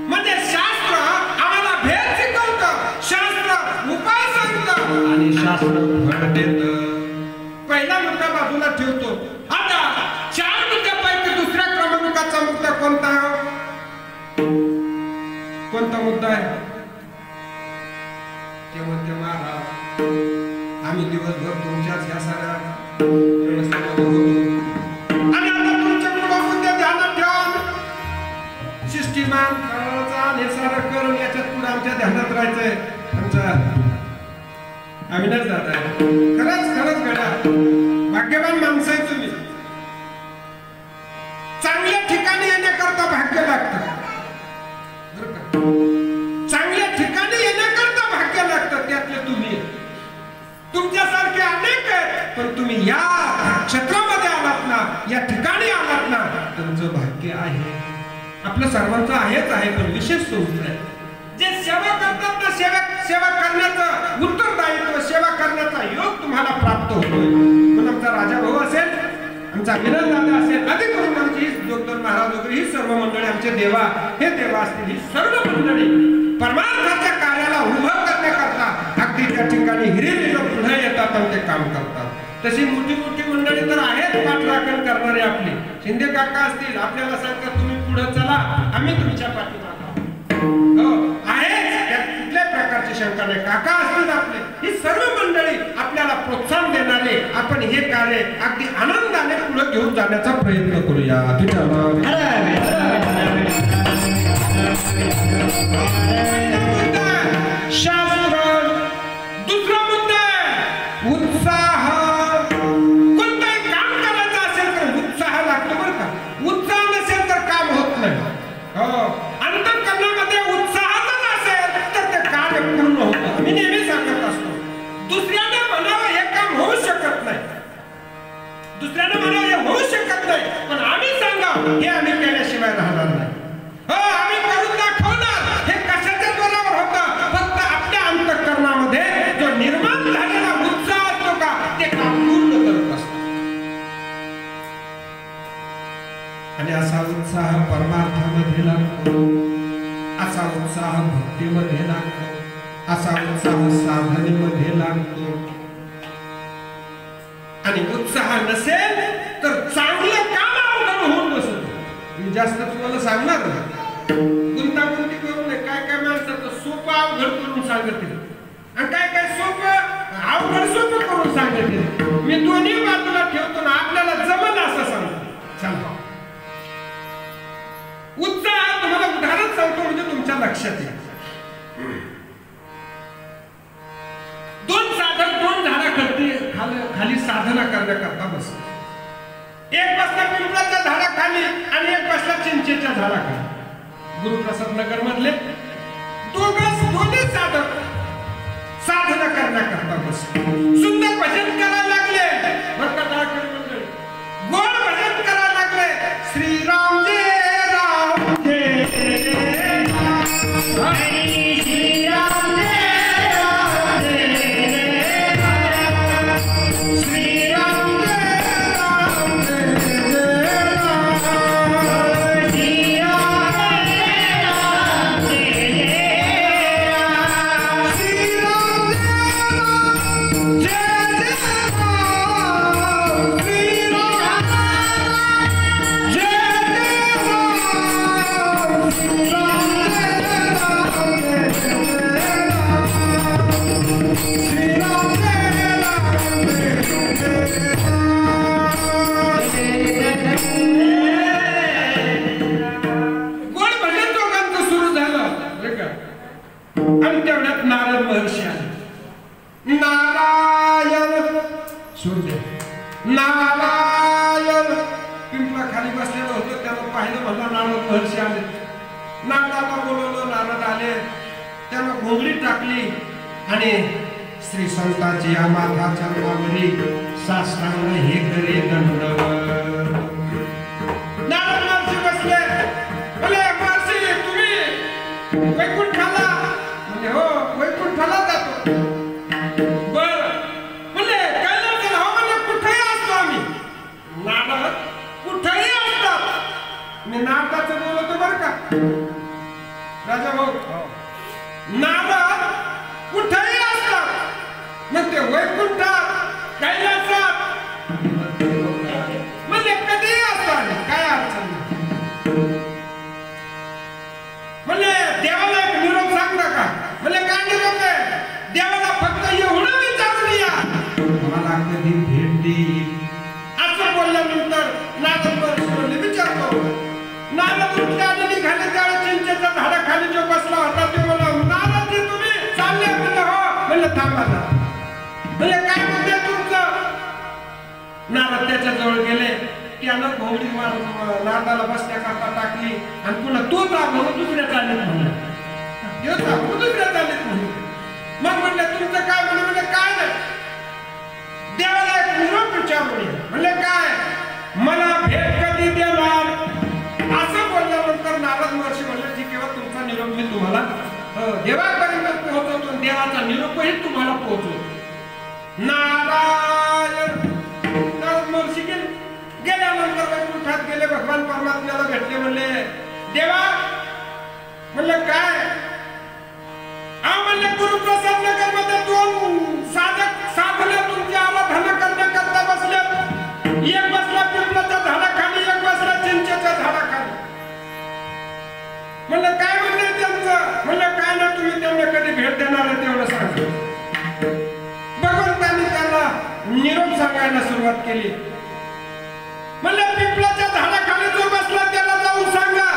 S1: म्हणजे शास्त्र आम्हाला भेद शिकवतं, शास्त्र उपाय सांगतं, आणि शास्त्र फळ देतं. पहिला मुद्दा बाजूला ठेवतो. आता 4 मुद्द्यापैकी दुसऱ्या क्रमांकाचा मुद्दा कोणता? कोणता मुद्दा आहे? ते म्हणते महाराज आम्ही दिवसभर तुमच्याच ह्या साऱ्या व्यवस्थेमध्ये होतो, आणि आता तुमच्या पुढे मुद्दे ध्यानात ठेवून शिष्टीमान करायचा आणि सारं करून याच्यात पुढे आमच्या ध्यानात राहायचंय. आम्ही नाही जात आहे. खरंच घडा, भाग्यवान माणसं आहे तुम्ही. चांगल्या ठिकाणी येण्याकरता भाग्य लागतं. चांगल्या ठिकाणी येण्याकरता भाग्य लागतं. त्यातले तुम्ही, तुमच्यासारखे अनेक आहेत, पण तुम्ही या क्षेत्रामध्ये आलात ना, या ठिकाणी आलात ना, तुमचं भाग्य आहे. आपलं सर्वांचं आहेच आहे, पण विशेष सोबत आहे. जे सेवा करतात ना, सेवा करण्याचं उत्तरदायित्व, सेवा करण्याचा योग तुम्हाला प्राप्त होतोय. पण आमचा राजा भाऊ असेल, आमचा विनोद दादा असेल, अधिक करून आमची जोगदन महाराज वगैरे ही सर्व मंडळी, आमचे देवा, हे देवा असतील, ही सर्व मंडळी परमार्थाच्या कार्याला उभं करण्याकरता अगदी त्या ठिकाणी हिरिरीनं पुढे येतात आणि ते काम करतात. तशी मोठी मोठी मंडळी तर आहेत पाठराखण करणारे. आपली शिंदे काका असतील, आपल्याला सांगतात तुम्ही पुढे चला, आम्ही तुमच्या पाठीमागे. हो आहेच, त्यात कुठल्या प्रकारची शंका नाही. काका असतील आपले, ही सर्व मंडळी आपल्याला प्रोत्साहन देणारे. आपण हे कार्य अगदी आनंदाने पुढे घेऊन जाण्याचा प्रयत्न करूया. शास्त्र. दुसरा मुद्दा उत्साह. कोणताही काम करायचं असेल तर उत्साह लागतो बरं का. उत्साह नसेल तर काम होत नाही. हो, अंतःकरणामध्ये उत्साह जर असेल तर ते कार्य पूर्ण होतं. मी नेहमी सांगत असतो, दुसऱ्याने म्हणावं हे काम होऊ शकत नाही, दुसऱ्याने म्हणावं हे होऊ शकत नाही, पण आम्ही सांगा हे आम्ही केल्याशिवाय राहणार नाही. हो, आम्ही करून दाखवणार. हे कशाच्या जोरावर होतं? फक्त आपल्या अंतःकरणामध्ये जो निर्माण झालेला उत्साह असतो का, ते काम पूर्ण करत असतो. आणि असा उत्साह परमार्थामध्ये लागतो, असा उत्साह भक्तीमध्ये लागतो, असा उत्साह साधनेमध्ये लागतो. आणि उत्साह नसेल तर चांगलं काम अवघड होऊन बसत. मी जास्त तुम्हाला सांगणार ना, गुंतागुंती करू नये. काय काय माणसं सोपं अवघड करून सांगतील, आणि काय काय सोपं अवघड सोपं करून सांगतील. मी दोन्ही बाजूला ठेवतो ना, आपल्याला जमल असं सांगतो. उत्साह तुम्हाला उदाहरण सांगतो म्हणजे तुमच्या लक्षात येईल. दोन साधक दोन झाडाखाली खाली साधना करण्याकरता बसले. एक बसला पिंपळाच्या झाडाखाली आणि एक बसला चिंचेच्या झाडाखाली. गुरुप्रसाद नगर मधले दोन्ही साधक साधना करण्याकरता बसले. सुंदर भजन करायला लागले. गोड भजन करायला लागले. श्रीराम जय राम जय राम, हरी श्रीराम जय राम जय राम, श्रीराम जय राम जय राम, श्रीराम जय राम श्रीराम जय आणि तेवढ्यात नारद महर्षी आले. नारायण सूर्य नारायण पिंपळा खाली बसलेलं होतं. त्याला पाहिलं म्हणला नारद महर्षी आले. नारदाला बोलवलं. नारद आले. त्यानं घोंगडी टाकली आणि श्री संतांची या माताच्या नावावरी साष्टांग हे करे दंडवत. नारद महर्षी बसले. बोले महर्षी तुम्ही वैकुंठाला? म्हणजे हो वैकुंठाला जातो. बर म्हणजे कैलासाला? हो म्हणजे कुठेही असतो आम्ही. नारद कुठेही असतात. मी नारदाचं बोलतो बर का राजा भाऊ. नारद कुठेही असतात. मग ते वैकुंठात कैलासात म्हणजे कधीही असतात. काय अडचण नाही. म्हणजे देवाला एक निरोप सांग नका. म्हणजे काय निरोप आहे? देवाला फक्त एवढं विचारून या मला कधी भेट देईल. असं बोलल्यानंतर नारद महर्षी विचारतो. नारद उठले आणि निघाले. त्यावेळेस चिंचेच्या झाडाखाली जो बसला होता तो म्हणला नारदजी तुम्ही चालले? म्हणलं हो. म्हणलं थांबा ना. म्हणजे काय म्हणते तुमचं? नारद त्याच्या जवळ गेले. त्यानं घोंगडी नारदाला बसण्याकरता टाकली आणि पुन्हा तो जा म्हणून दुसऱ्या चाललीत म्हणलं. दुसऱ्या चाललीत म्हणून. मग म्हणलं तुमचं काय? म्हणलं काय नाही. देवाला एक निरोप विचारून म्हणले काय? मला भेट कधी देणार? असं बोलल्यानंतर नारद महर्षी म्हणले ठीक आहे तुमचा निरोप मी तुम्हाला देवापर्यंत पोहोचवतो. देवाचा निरोपही तुम्हाला पोहोचवतो. नारायण. नारद महर्षी गेल्यानंतर वैकुंठात गेले. भगवान परमात्म्याला भेटले. म्हणले देवा म्हणलं काय? म्हणले गुरुप्रसाद नगर मध्ये 2 साधक साधले तुमच्या आराधना करण्याकरता बसले. एक बसला पिंपळाच्या झाडाखाली, एक बसला चिंचेच्या झाडाखाली. म्हणलं काय म्हणले त्यांचं? म्हणलं काय ना तुम्ही त्यांना कधी भेट देणार आहे तेवढं सांगा. भगवंतांनी त्यांना निरोप सांगायला सुरुवात केली. म्हणलं पिंपळाच्या झाडाखाली जो बसला त्याला जाऊन सांगा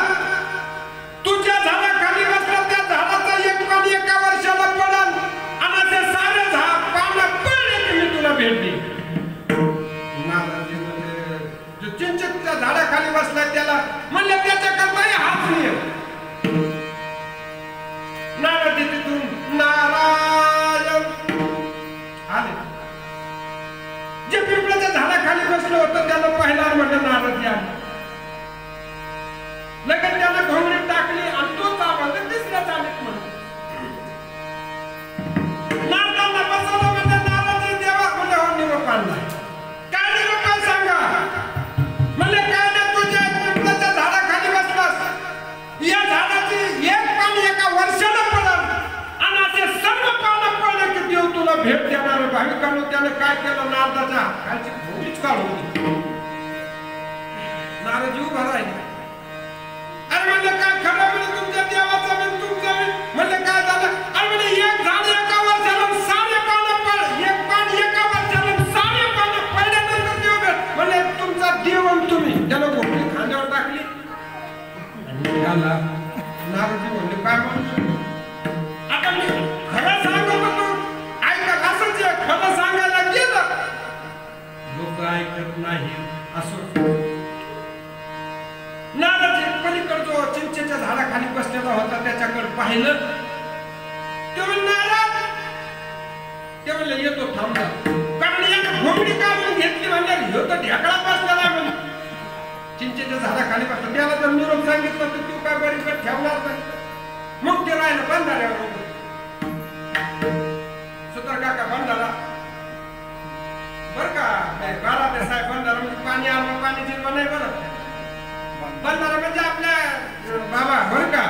S1: तुझ्या झाडाखाली बसला त्या झाडाचा एक पान एका वर्षाला पडल आणि ते सारे पानं पडले की मी तुला भेट देईन. नारदजी म्हणजे जो चिंचेच्या झाडाखाली बसलाय त्याला म्हणलं त्याच्याकरताही हात नाही. नारदजी तिथून नारायण आले. जे पिंपळाच्या झाडाखाली बसलं होतं त्याला पाहिला म्हणलं नारदजी आले. लगेच त्याला घोंगडी टाकली आणि तो चावला. तिसऱ्या चालीत म्हणून नारदांना बसवलं. म्हणजे नारदजी देवा म्हणजे हो निरोप आणला. काय निरोप आहे सांगा? म्हणले काय नाही तुझ्या पिंपळाच्या झाडाखाली बसलास. या झाडाची एक पान एका वर्षाला पडल आणि असे सर्व पानं पडले की देव तुला भेट देणार. भाविकांनो त्याने काय केलं? नारदाच्या खालची घोंगडीच काढून नारद उभा राहिले. अरे म्हणले काय खरं? म्हणजे तुमच्या देवाचं म्हणजे तुमचं म्हणले काय झालं? अरे म्हणजे एक झाड एका वर्षाला 6 पानं पड, एक पान एका वर्षाला 6 पानं पडल्यानंतर देव भेट. म्हणजे तुमचा देव आणि तुम्ही. त्याला घोंगडी खांद्यावर टाकली आणि निघाला. नारदजी म्हणले काय म्हणतो? आता मी खरं सांगत होतो ऐका. असंच खरं सांगायला गेलं लोक ऐकत नाही. असं नारदजी पलीकडे चिंचेच्या झाडाखाली बसलेला होता त्याच्याकडे पाहिलं. ते नारद ते म्हणले येतो थांबला. कारण यानं घोंगडी काढून घेतली म्हणजे ह्यो तर ढेकळा बसलेला आहे म्हणे. चिंचेच्या झाडाखाली बसला. त्याला जर निरोप सांगितलं तर तू काय बरीकडे ठेवणार नाही. मग ते राहिलं बंधाऱ्यावर. सुतार काका बंधारा बर का बारा ते साहेब बंधारा म्हणजे पाणी आलं पाणी जिरवा नाही बरं. बंधारा म्हणजे आपल्या बाबा बर का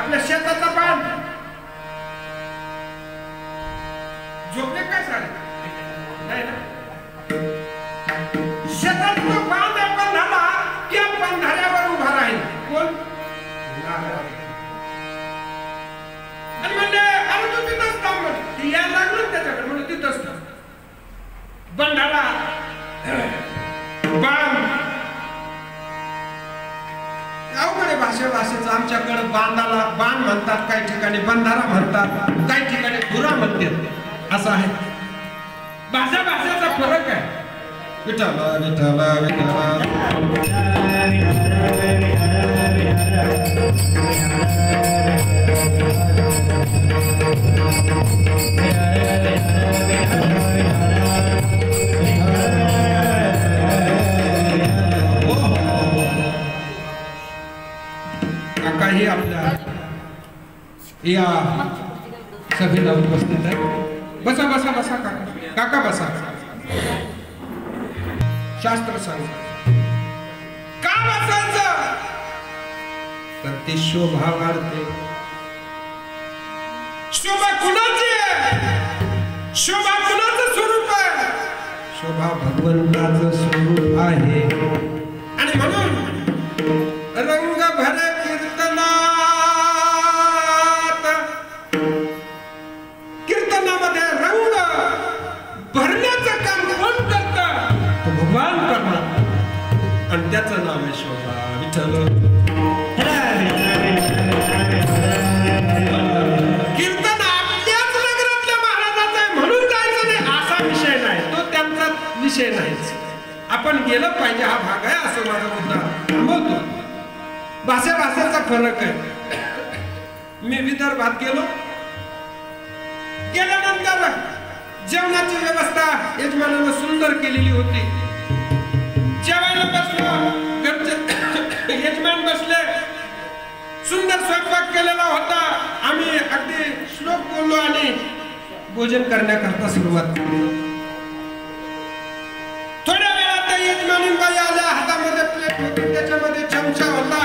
S1: आपल्या शेताचा बांध. झोपले काय साडे नाही ना. शेतात तो बांध आपण झाला त्या बंधाऱ्यावर उभा राहील कोण. आणि म्हणले अरे तू तिथंच थांब म्हणे. ती यायला लागलं त्याच्याकडे म्हणजे तिथंच थांब. बंधारा बांध अवघड भाषेचं. आमच्याकडे बांधाला बांध म्हणतात, काही ठिकाणी बंधारा म्हणतात, काही ठिकाणी धुरा म्हणतात. असं आहे. भाषेचा फरक आहे. विठाला विठाला विठाला काकाही आपल्या या सभेला उपस्थित आहे. बसा बसा बसा काका. काका बसा. शास्त्र सांग का बसायचं तर ती शोभा वाढते. शोभा कुणाची आहे? शोभा कुणाचं स्वरूप आहे? शोभा भगवंताचं स्वरूप आहे. आणि म्हणून रंग भरे कीर्तनामध्ये रंग भरण्याचं काम कोण करतं? भगवान करणार. आणि त्याचं नाव आहे शोभा. विठ्ठल कीर्तन आपल्याच नगरातल्या महाराजाचं आहे म्हणून जायचं नाही असा विषय नाही. तो त्यांचा विषय नाहीच. आपण गेलं पाहिजे हा भाग आहे असं माझा मुद्दा थांबवतो. भाषेचा फरक आहे. मी विदर्भात गेल्यानंतर जेवणाची व्यवस्था यजमानानं सुंदर केलेली होती. जेवायला बसलो, घरचे यजमान बसले, सुंदर स्वयंपाक केलेला होता. आम्ही अगदी श्लोक बोललो आणि भोजन करण्याकरता सुरुवात केली. थोड्या वेळात यजमानीबाई आल्या. हातामध्ये प्लेट होती, त्याच्यामध्ये चमचा होता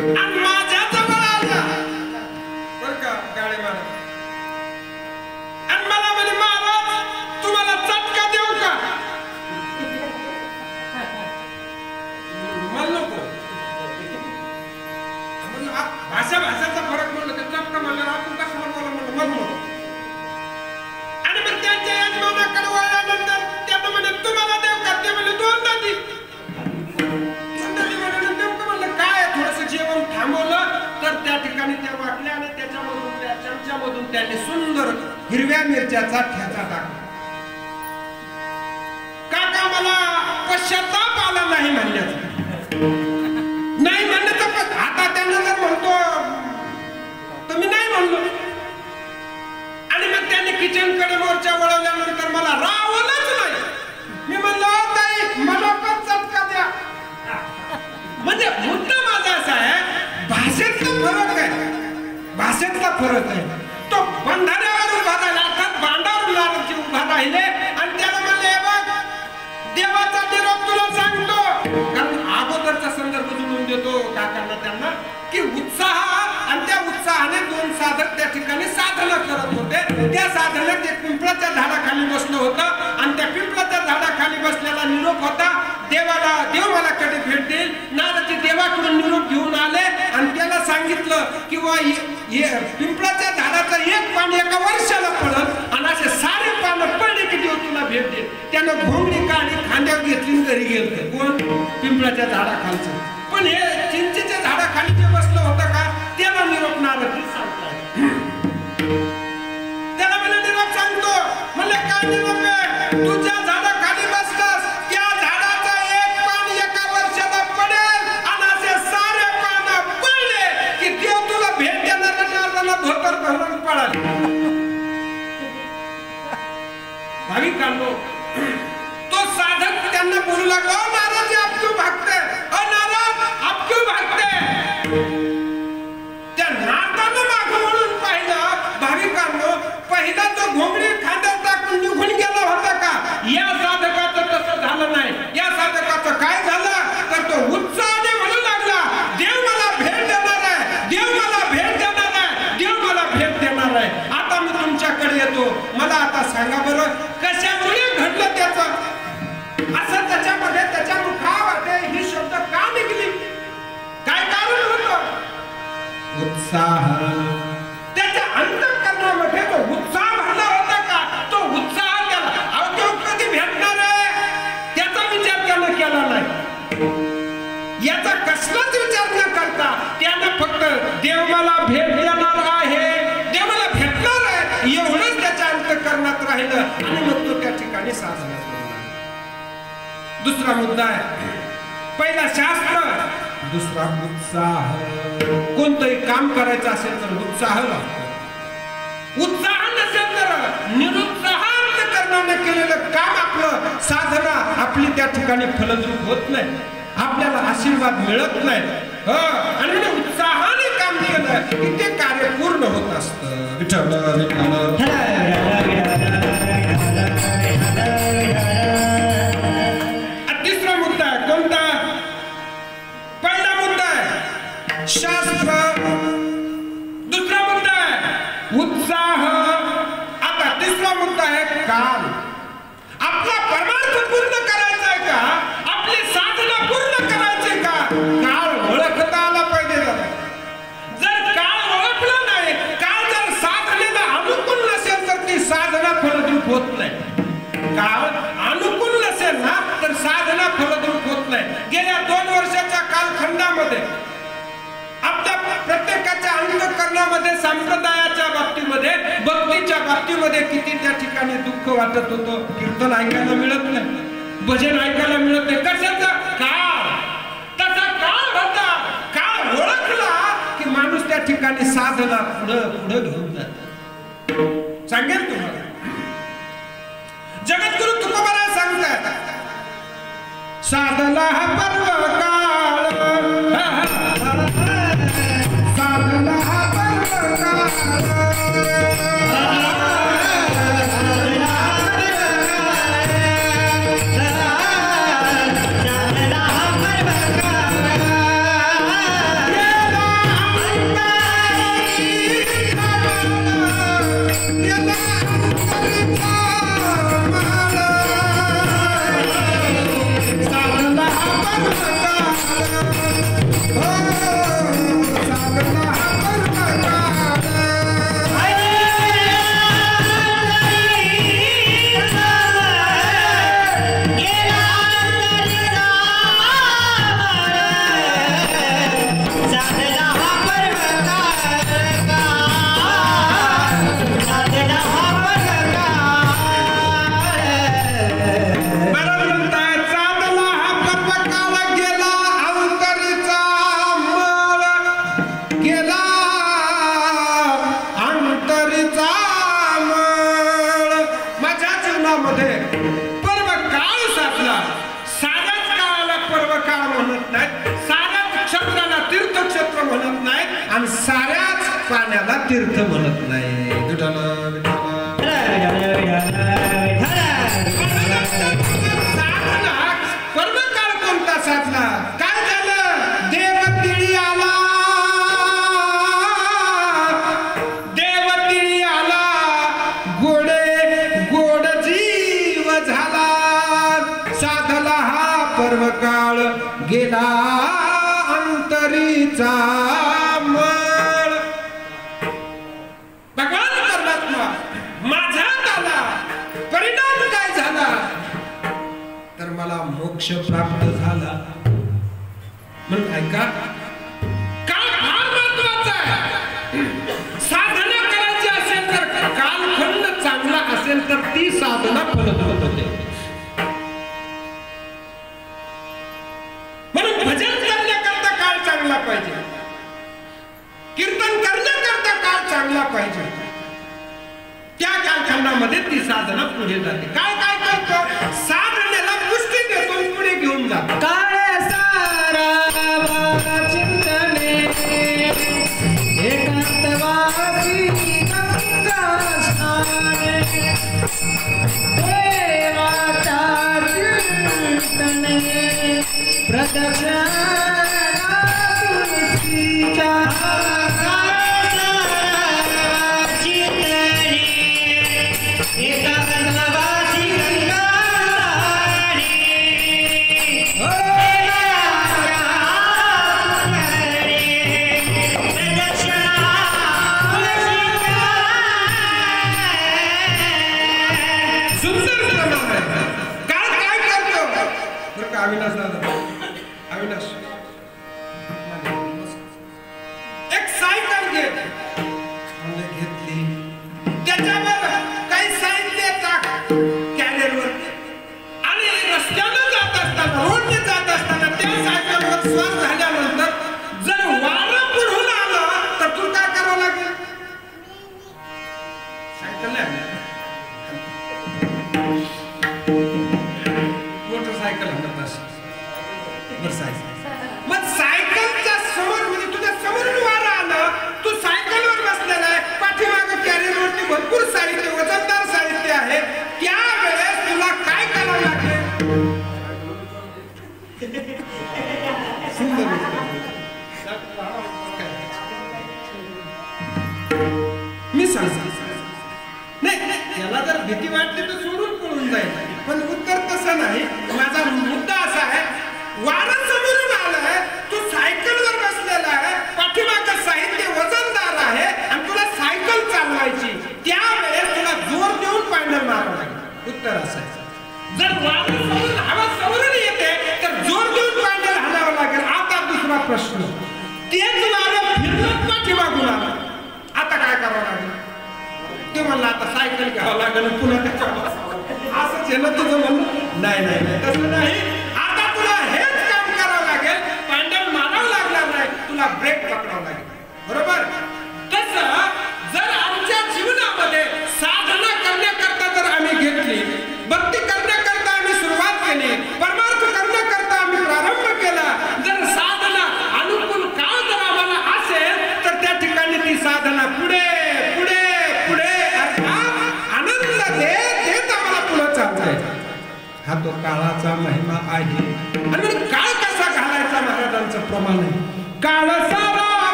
S1: आणि माझ्या जवळ आल्या बर का गाडी महाराज. आणि मला म्हणे महाराज तुम्हाला चटका देऊ का? म्हणलो को भाषेचा फरक म्हणलं तर चटका म्हणलं आपण कशाला बोला म्हणलं. आणि मग त्यांच्या यजमानाकडे वळल्यानंतर त्यांना म्हणे तुम्हाला देऊ का? ते म्हणे दोनदा दे. म्हणलं काय थोडस जेवण थांबवलं तर त्या ठिकाणी त्या वाटल्या आणि त्याच्यामधून त्या चमच्यामधून त्यांनी सुंदर हिरव्या मिरच्याचा ठेचा टाकला. काका मला पश्चाताप आला नाही म्हणण्याचा. नाही म्हणण्याचा आता त्यांना जर म्हणतो तर मी नाही म्हणलो. आणि मग त्यांनी किचन कडे मोर्चा वळवल्यानंतर मला रावलंच नाही. मी म्हणलो ताई मला पण चटका द्या. म्हणजे मुद्दा माझा असा आहे भाषेतला फरक आहे. भाषेतला फरक आहे. तो बंधाऱ्यावर उभा राहिला अर्थात बांधावर उभा राहिले आणि त्याला म्हणले बघ देवाचा निरोप तुला सांगतो. कारण अगोदरचा संदर्भ जुळून देतो काकांना त्यांना की उत्साह आणि त्या उत्साहाने दोन साधक त्या ठिकाणी साधना करत होते. त्या साधनात एक पिंपळाच्या झाडाखाली बसलं होतं आणि त्या पिंपळाच्या झाडाखाली बसलेला निरोप होता देव मला कधी भेट देईल. नारदजी देवाकडून निरोप घेऊन आले आणि त्याला सांगितलं की पिंपळाच्या झाडाचं एक पान एका वर्षाला पडत आणि असे सारे पानं पडले की देव तुला भेट देईल. त्यानं घोंगडी काढली खांद्यावर घेतली घरी गेलं. कोण? पिंपळाच्या झाडाखालचं. पण हे चिंचेच्या झाडाखाली जे बसलं होतं का त्याला निरोप नारदजी सांगताय. त्याला मला निरोप सांगतो. म्हणले काय निरोप आहे? तुझ्या झाडाखाली बसलास त्या झाडाचा एक पान एका वर्षाला पडेल आणि असे सारे पानं पडले की देव तुला भेट देणाऱ्या नारदाला धोतर घालून पळाले. लगा, नारद जी आप क्यों भागते? नारद आप क्यों भागते? त्या नारदानं मागं वळून पाहिलं. भाविकांनो, पहिला तो घोंगडी खांद्यात टाकून निघून गेला होता का? या साधकाचं तसं झालं नाही. या साधकाचं काय झालं तर तो उत्साहाने म्हणू लागला, देव मला भेट देणार आहे, देव मला भेट देणार आहे, देव मला भेट देणार आहे. आता मी तुमच्याकडे येतो, मला आता सांगा बरं कशामुळे घडलं त्याचं? असं त्याच्यामध्ये त्याच्या मुखामध्ये ही शब्द का निघली? काय कारण होतं? उत्साह. त्याच्या अंतःकरणामध्ये तो उत्साह भरला होता का? तो उत्साह त्याला अहो तो कधी भेटणार आहे त्याचा विचार त्यानं केला नाही. याचा कसलाच विचार न करता त्यानं फक्त देव मला भेट देणार आहे, देव मला भेटणार आहे एवढंच त्याच्या अंतःकरणात राहिलं आणि मग तो त्या ठिकाणी साधना केला. दुसरा मुद्दा आहे, पहिला शास्त्र, दुसरा उत्साह. कोणतंही काम करायचं असेल तर उत्साह लागतो. उत्साह नसेल तर निरुत्साह अंतःकरणाने केलेलं काम, आपलं साधना आपली त्या ठिकाणी फलद्रूप होत नाही, आपल्याला आशीर्वाद मिळत नाही. आणि उत्साहाने काम केलं की ते कार्य पूर्ण होत असतं. विठ्ठल विठ्ठल. तिसरा मुद्दा आहे कोणता? पहिला मुद्दा आहे शास्त्र, दुसरा मुद्दा आहे उत्साह, आता तिसरा मुद्दा आहे काल. आपला परमार्थ पूर्ण करायचा आहे का? आपली साधना पूर्ण करायची का? काळ ओळखता आला पाहिजे. जर काळ ओळखला नाही, काळ जर साधनेला अनुकूल नसेल तर ती साधना फलद्रूप होत नाही. काळ अनुकूल नसेल ना तर साधना फलद्रूप होत नाही. गेल्या 2 वर्षाच्या कालखंडामध्ये आपल्या प्रत्येकाच्या अंतःकरणामध्ये संप्रदायाच्या बाबतीमध्ये, भक्तीच्या बाबतीमध्ये किती त्या ठिकाणी दुःख वाटत होतं. कीर्तन ऐकायला मिळत नाही, भजन ऐकायला मिळत नाही. कशाचा? काळ. तसा काळ होता. काळ ओळखला की माणूस त्या ठिकाणी साधना पुढे घेऊन जातो. सांगेल तुम्हाला जगद्गुरु तुकोबाराय सांगतात, साधना हा पर्व काळ, साधना हा पर्व काळ. साऱ्याच पाण्याला तीर्थ म्हणत नाही. साधना पर्वकाळ कोणता साधला? काय झालं? देव तिळी आला, देव तिळी आला, गोडे गोड जीव झाला. साधला हा पर्वकाळ, गेला अंतरीचा. मोक्ष प्राप्त झाला. म्हणून ऐका, काळ फार महत्वाचा आहे. साधना करायची असेल तर कालखंड चांगला असेल तर ती साधना फलद्रूप होते. म्हणून भजन करण्याकरता काळ चांगला पाहिजे, कीर्तन करण्याकरता काळ चांगला पाहिजे. त्या कालखंडामध्ये ती साधना पुढे जाते. काय काय करतो? साधनेला पुष्टी देतो, पुढे घेऊन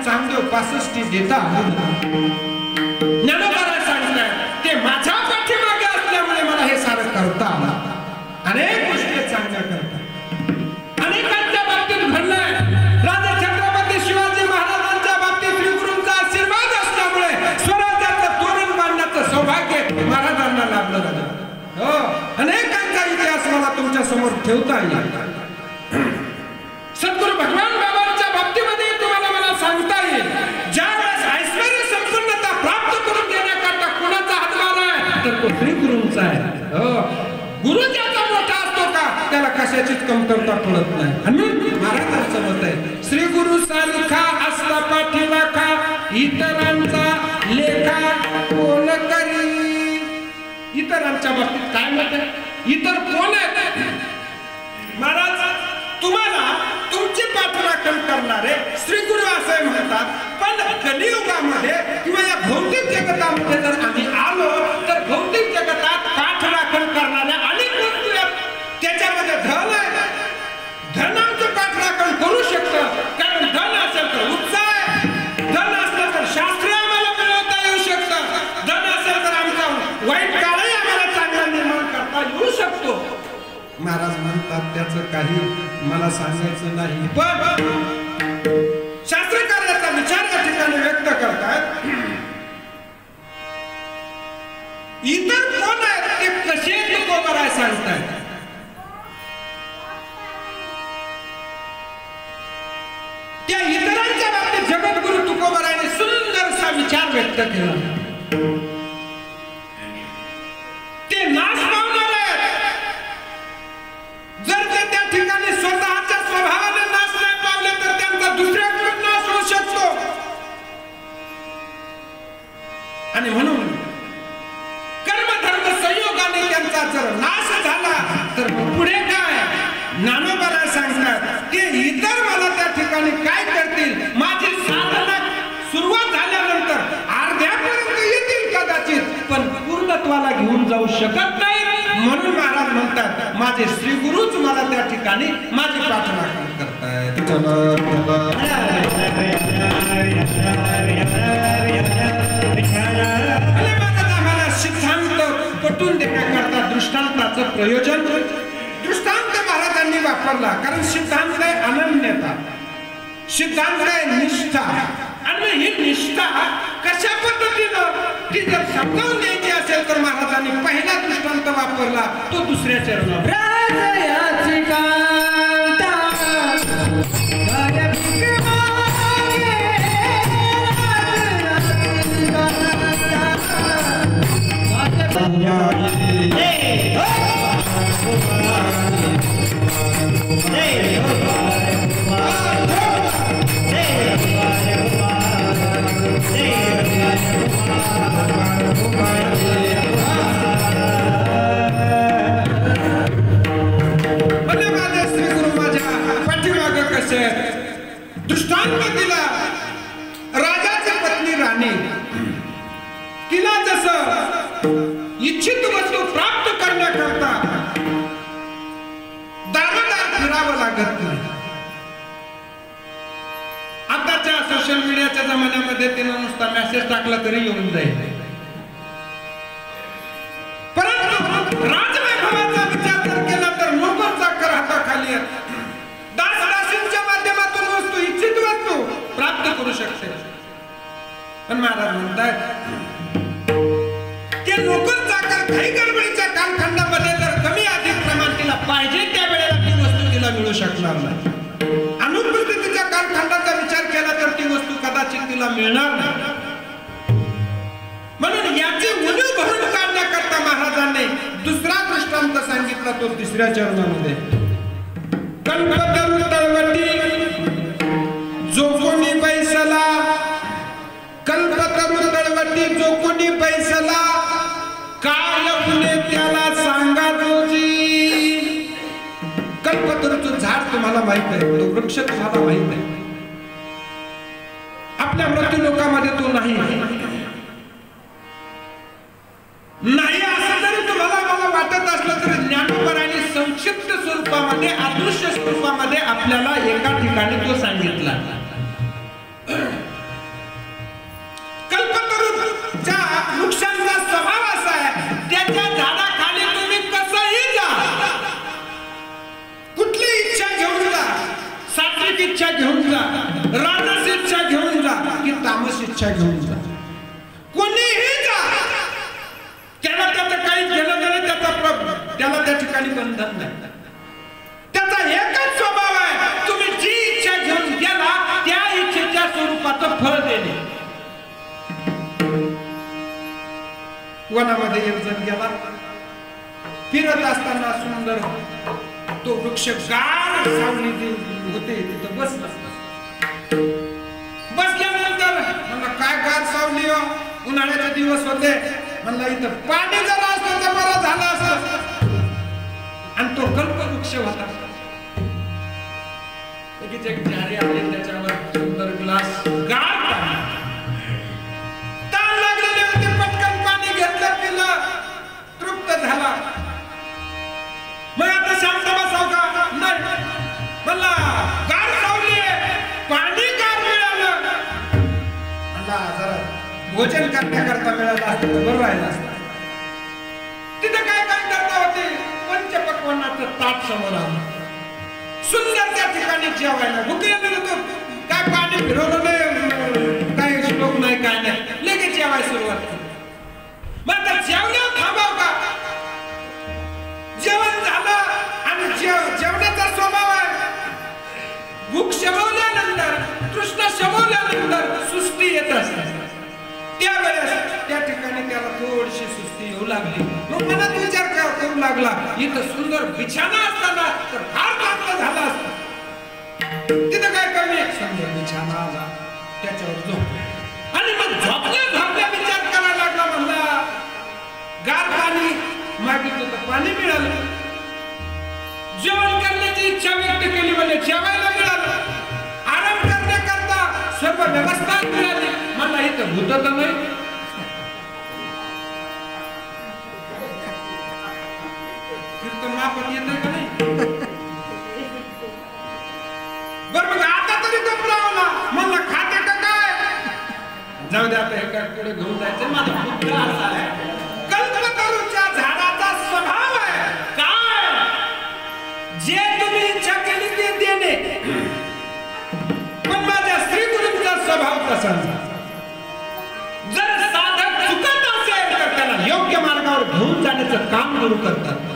S1: चांगदेव 65 देता ज्ञानोबाला सांगतात ते माझ्या पाठीमागे असल्यामुळे मला हे सारं करता आलं. अनेक गोष्टी चांगल्या करतात. अनेकांच्या बाबतीत घडलंय. राजा छत्रपती शिवाजी महाराजांच्या बाबतीत श्री गुरूंचा आशीर्वाद असल्यामुळे स्वराज्याचं तोरण बांधण्याचं सौभाग्य महाराजांना लाभलं. हो, अनेकांचा इतिहास मला तुमच्या समोर ठेवता येईल. सद्गुरू भगवान बाबांच्या बाबतीमध्ये तुम्हाला मला सांगता येईल. ज्या वेळेस ऐश्वर्य संपन्नता प्राप्त करून देण्याकरता कोणाचा हातभार आहे तर तो श्री गुरूंचा आहे. हो, गुरु ज्याचा मोठा असतो का त्याला कशाचीच कमतरता पडत नाही. आणि महाराजांचं मत आहे श्री गुरु सारखा असला पाठीराखा इतरांचा लेखा कोण करी. इतरांच्या बाबतीत काय मत आहे? इतर कोण आहेत? महाराज तुम्हाला तुमची पाठराखण करणारे श्री गुरु असे म्हणतात. पण कलियुगामध्ये किंवा या भौतिक जगतामध्ये जर आम्ही आलो तर भौतिक जगतात पाठराखण करणाऱ्या अनेक वस्तू आहेत. त्याच्यामध्ये धन आहे. धन आमचं पाठराखण करू शकतं कारण धन असेल तर उत्साह आहे. धन असलं तर शास्त्र आम्हाला मिळवता येऊ शकतं. धन असेल तर आमचा वाईट काळही आम्हाला चांगला निर्माण करता येऊ शकतो. महाराज म्हणतात त्याचं काही मला सांगायचं नाही. पण शास्त्रकार याचा विचार या ठिकाणी व्यक्त करतात. इतर कोण आहेत ते कसे तुकोबाराय सांगतायत. त्या इतरांच्या बाबतीत जगद्गुरु तुकोबारायने सुंदरसा विचार व्यक्त केला. ते नाश पावणार आहेत. जर ते त्या ठिकाणी स्वतःच्या स्वभावाने नाश नाही पावले तर त्यांचा दुसऱ्याकडे नाश होऊ शकतो. आणि म्हणून कर्मधर्म संयोगाने त्यांचा जर नाश झाला तर पुढे काय? ज्ञानोबाला सांगतात की इतर मला त्या ठिकाणी काय करतील. माझी साधना सुरुवात झाल्यानंतर अर्ध्यापर्यंत येतील कदाचित पण पूर्णत्वाला घेऊन जाऊ शकत नाही. म्हणून महाराज म्हणतात माझे श्री गुरुच मला त्या ठिकाणी माझी पाठराखण करतायत. आम्हाला सिद्धांत पटवून देण्याकरता दृष्टांताचं प्रयोजन दृष्टांत महाराजांनी वापरला. कारण सिद्धांत आहे अनन्यता, सिद्धांत आहे निष्ठा. आणि ही निष्ठा कशा पद्धतीनं ती जर समजावून द्यायची असेल तर महाराजांनी पहिला दृष्टांत वापरला तो दुसऱ्या चरणावर. दृष्टांत दिला. राजाची पत्नी राणी तिला जसं इच्छित वस्तू प्राप्त करण्याकरता दारोदार फिरावं लागत नाही. आताच्या सोशल मीडियाच्या जमान्यामध्ये तिनं नुसता मेसेज टाकला तरी येऊन जाईल. परंतु राजवैभवाचा विचार जर केला तर नोकर चाकर हाताखाली आहेत. दासदासींच्या माध्यमातून वस्तू इच्छित वस्तू प्राप्त करू शकते. पण महाराज म्हणतात ते नोकर चाकर काही गडबडीच्या कालखंडामध्ये जर कमी अधिक प्रमाण तिला पाहिजे त्या वेळेला ती वस्तू तिला मिळू शकणार नाही. अनुपस्थितीच्या कालखंडाचा विचार केला तर ती वस्तू कदाचित तिला मिळणार नाही. म्हणून याची उणीव भरून काढण्याकरता महाराजांनी दुसरा दृष्टांत सांगितला तो तिसऱ्या चरणामध्ये. कल्पतरू तळवटी जो कोणी बैसला, कल्पतरू तळवटी जो कोणी बैसला काल पुणे त्याला सांगा जोजी. कल्पतरूचं झाड तुम्हाला माहित आहे, तो वृक्ष तुम्हाला माहित आहे. आपल्या मृत्यू लोकांमध्ये तो नाही असं जरी तुम्हाला मला वाटत असलं तरी ज्ञानोबारांनी संक्षिप्त स्वरूपामध्ये अदृश्य स्वरूपामध्ये आपल्याला एका ठिकाणी तो सांगितला. इच्छा घेऊन जा, कोणीही जा, त्याला त्याचं काही केलं नाही, त्याला त्या ठिकाणी बंधन नाही. त्याचा एकच स्वभाव आहे, तुम्ही जी इच्छा घेऊन गेला त्या इच्छेच्या स्वरूपाचं फळ देणे. वनामध्ये एक जण गेला, फिरत असताना सुंदर तो वृक्ष गाढ सावली होते, तिथं बसला. बसल्यानंतर म्हणलं काय गाढ सावली हो, उन्हाळ्याचे दिवस होते, म्हणलं इथं पाणी जर असतं तर बरं झालं असतं. आणि तो कल्पवृक्ष होता. लगेच एक झारी आली, त्याच्यावर सुंदर ग्लास गाढ पाणी, ताण लागलेले होते, पटकन पाणी घेतलं, पिलं, तृप्त झाला. मग आता शांत बसाव का? नाही, म्हणला गाढ सावली आहे, पाणी गाढ मिळालं, म्हणला जरा भोजन करण्याकरता मिळालं असतं तर बरं राहिलं असतं. तिथं काय काम करता होते, पंचपक्वान्नाचं ताट समोर आलं, सुंदर त्या ठिकाणी जेवायला भुकेला होतो. काय पाणी फिरवलं नाही, काय श्लोक नाही, काय नाही, लगेच जेवायला सुरुवात केली. मग आता जेवण्यावर थांबाव का? जेवण झालं आणि जेवण्याचा स्वभाव आहे, भूक शमवल्यानंतर, तृष्णा शमवल्यानंतर सुस्ती येत असते. त्यावेळेस त्या ठिकाणी त्याला थोडीशी सुस्ती येऊ लागली. मग मनात विचार करू लागला, इथं सुंदर बिछाना असताना तर फार चांगलं झालं असतं. तिथं काय कमी, सुंदर बिछाना आला, त्याच्यावर झोप. आणि मग झोपल्या विचार करायला लागला. म्हणला गार पाणी मागितलं तर पाणी मिळालं, जेवण करण्याची इच्छा व्यक्त केली म्हणजे जेवायला मिळालं, आराम करण्याकरता सर्व व्यवस्था मिळाली. मला इथं भूत तर नाही, कीर्तन मापत येत का नाही? बरं मग आता तरी गपलावला, म्हणला खाते का काय? जाऊ दे, आता हे काय पुढे घेऊन जायचं. माझा पुत्र असा आहे, कल्पतरूच्या झाडाचा स्वभाव आहे काय, जे तुम्ही इच्छा केली ते देणे. पण माझ्या श्री गुरूंचा स्वभाव कसा, जर साधक चुकत असेल तर त्याला योग्य मार्गावर घेऊन जाण्याचं काम गुरु करतात.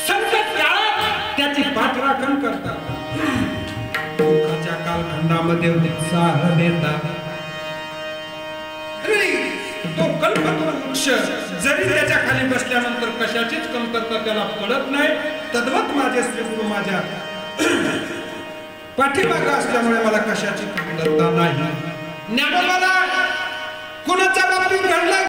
S1: संकट काळात त्याची पाठराखण करतात, दुःखाच्या कालखंडामध्ये उत्साह देतात. तो कल्पवृक्ष जरी त्याच्या खाली बसल्यानंतर कशाचीच कमतरता त्याला पडत नाही. तद्वत माझे श्री गुरु माझ्या पाठीमागे असल्यामुळे मला कशाची कमतरता नाही. ज्ञानोबाला कुणाच्या बाबतीत घडलं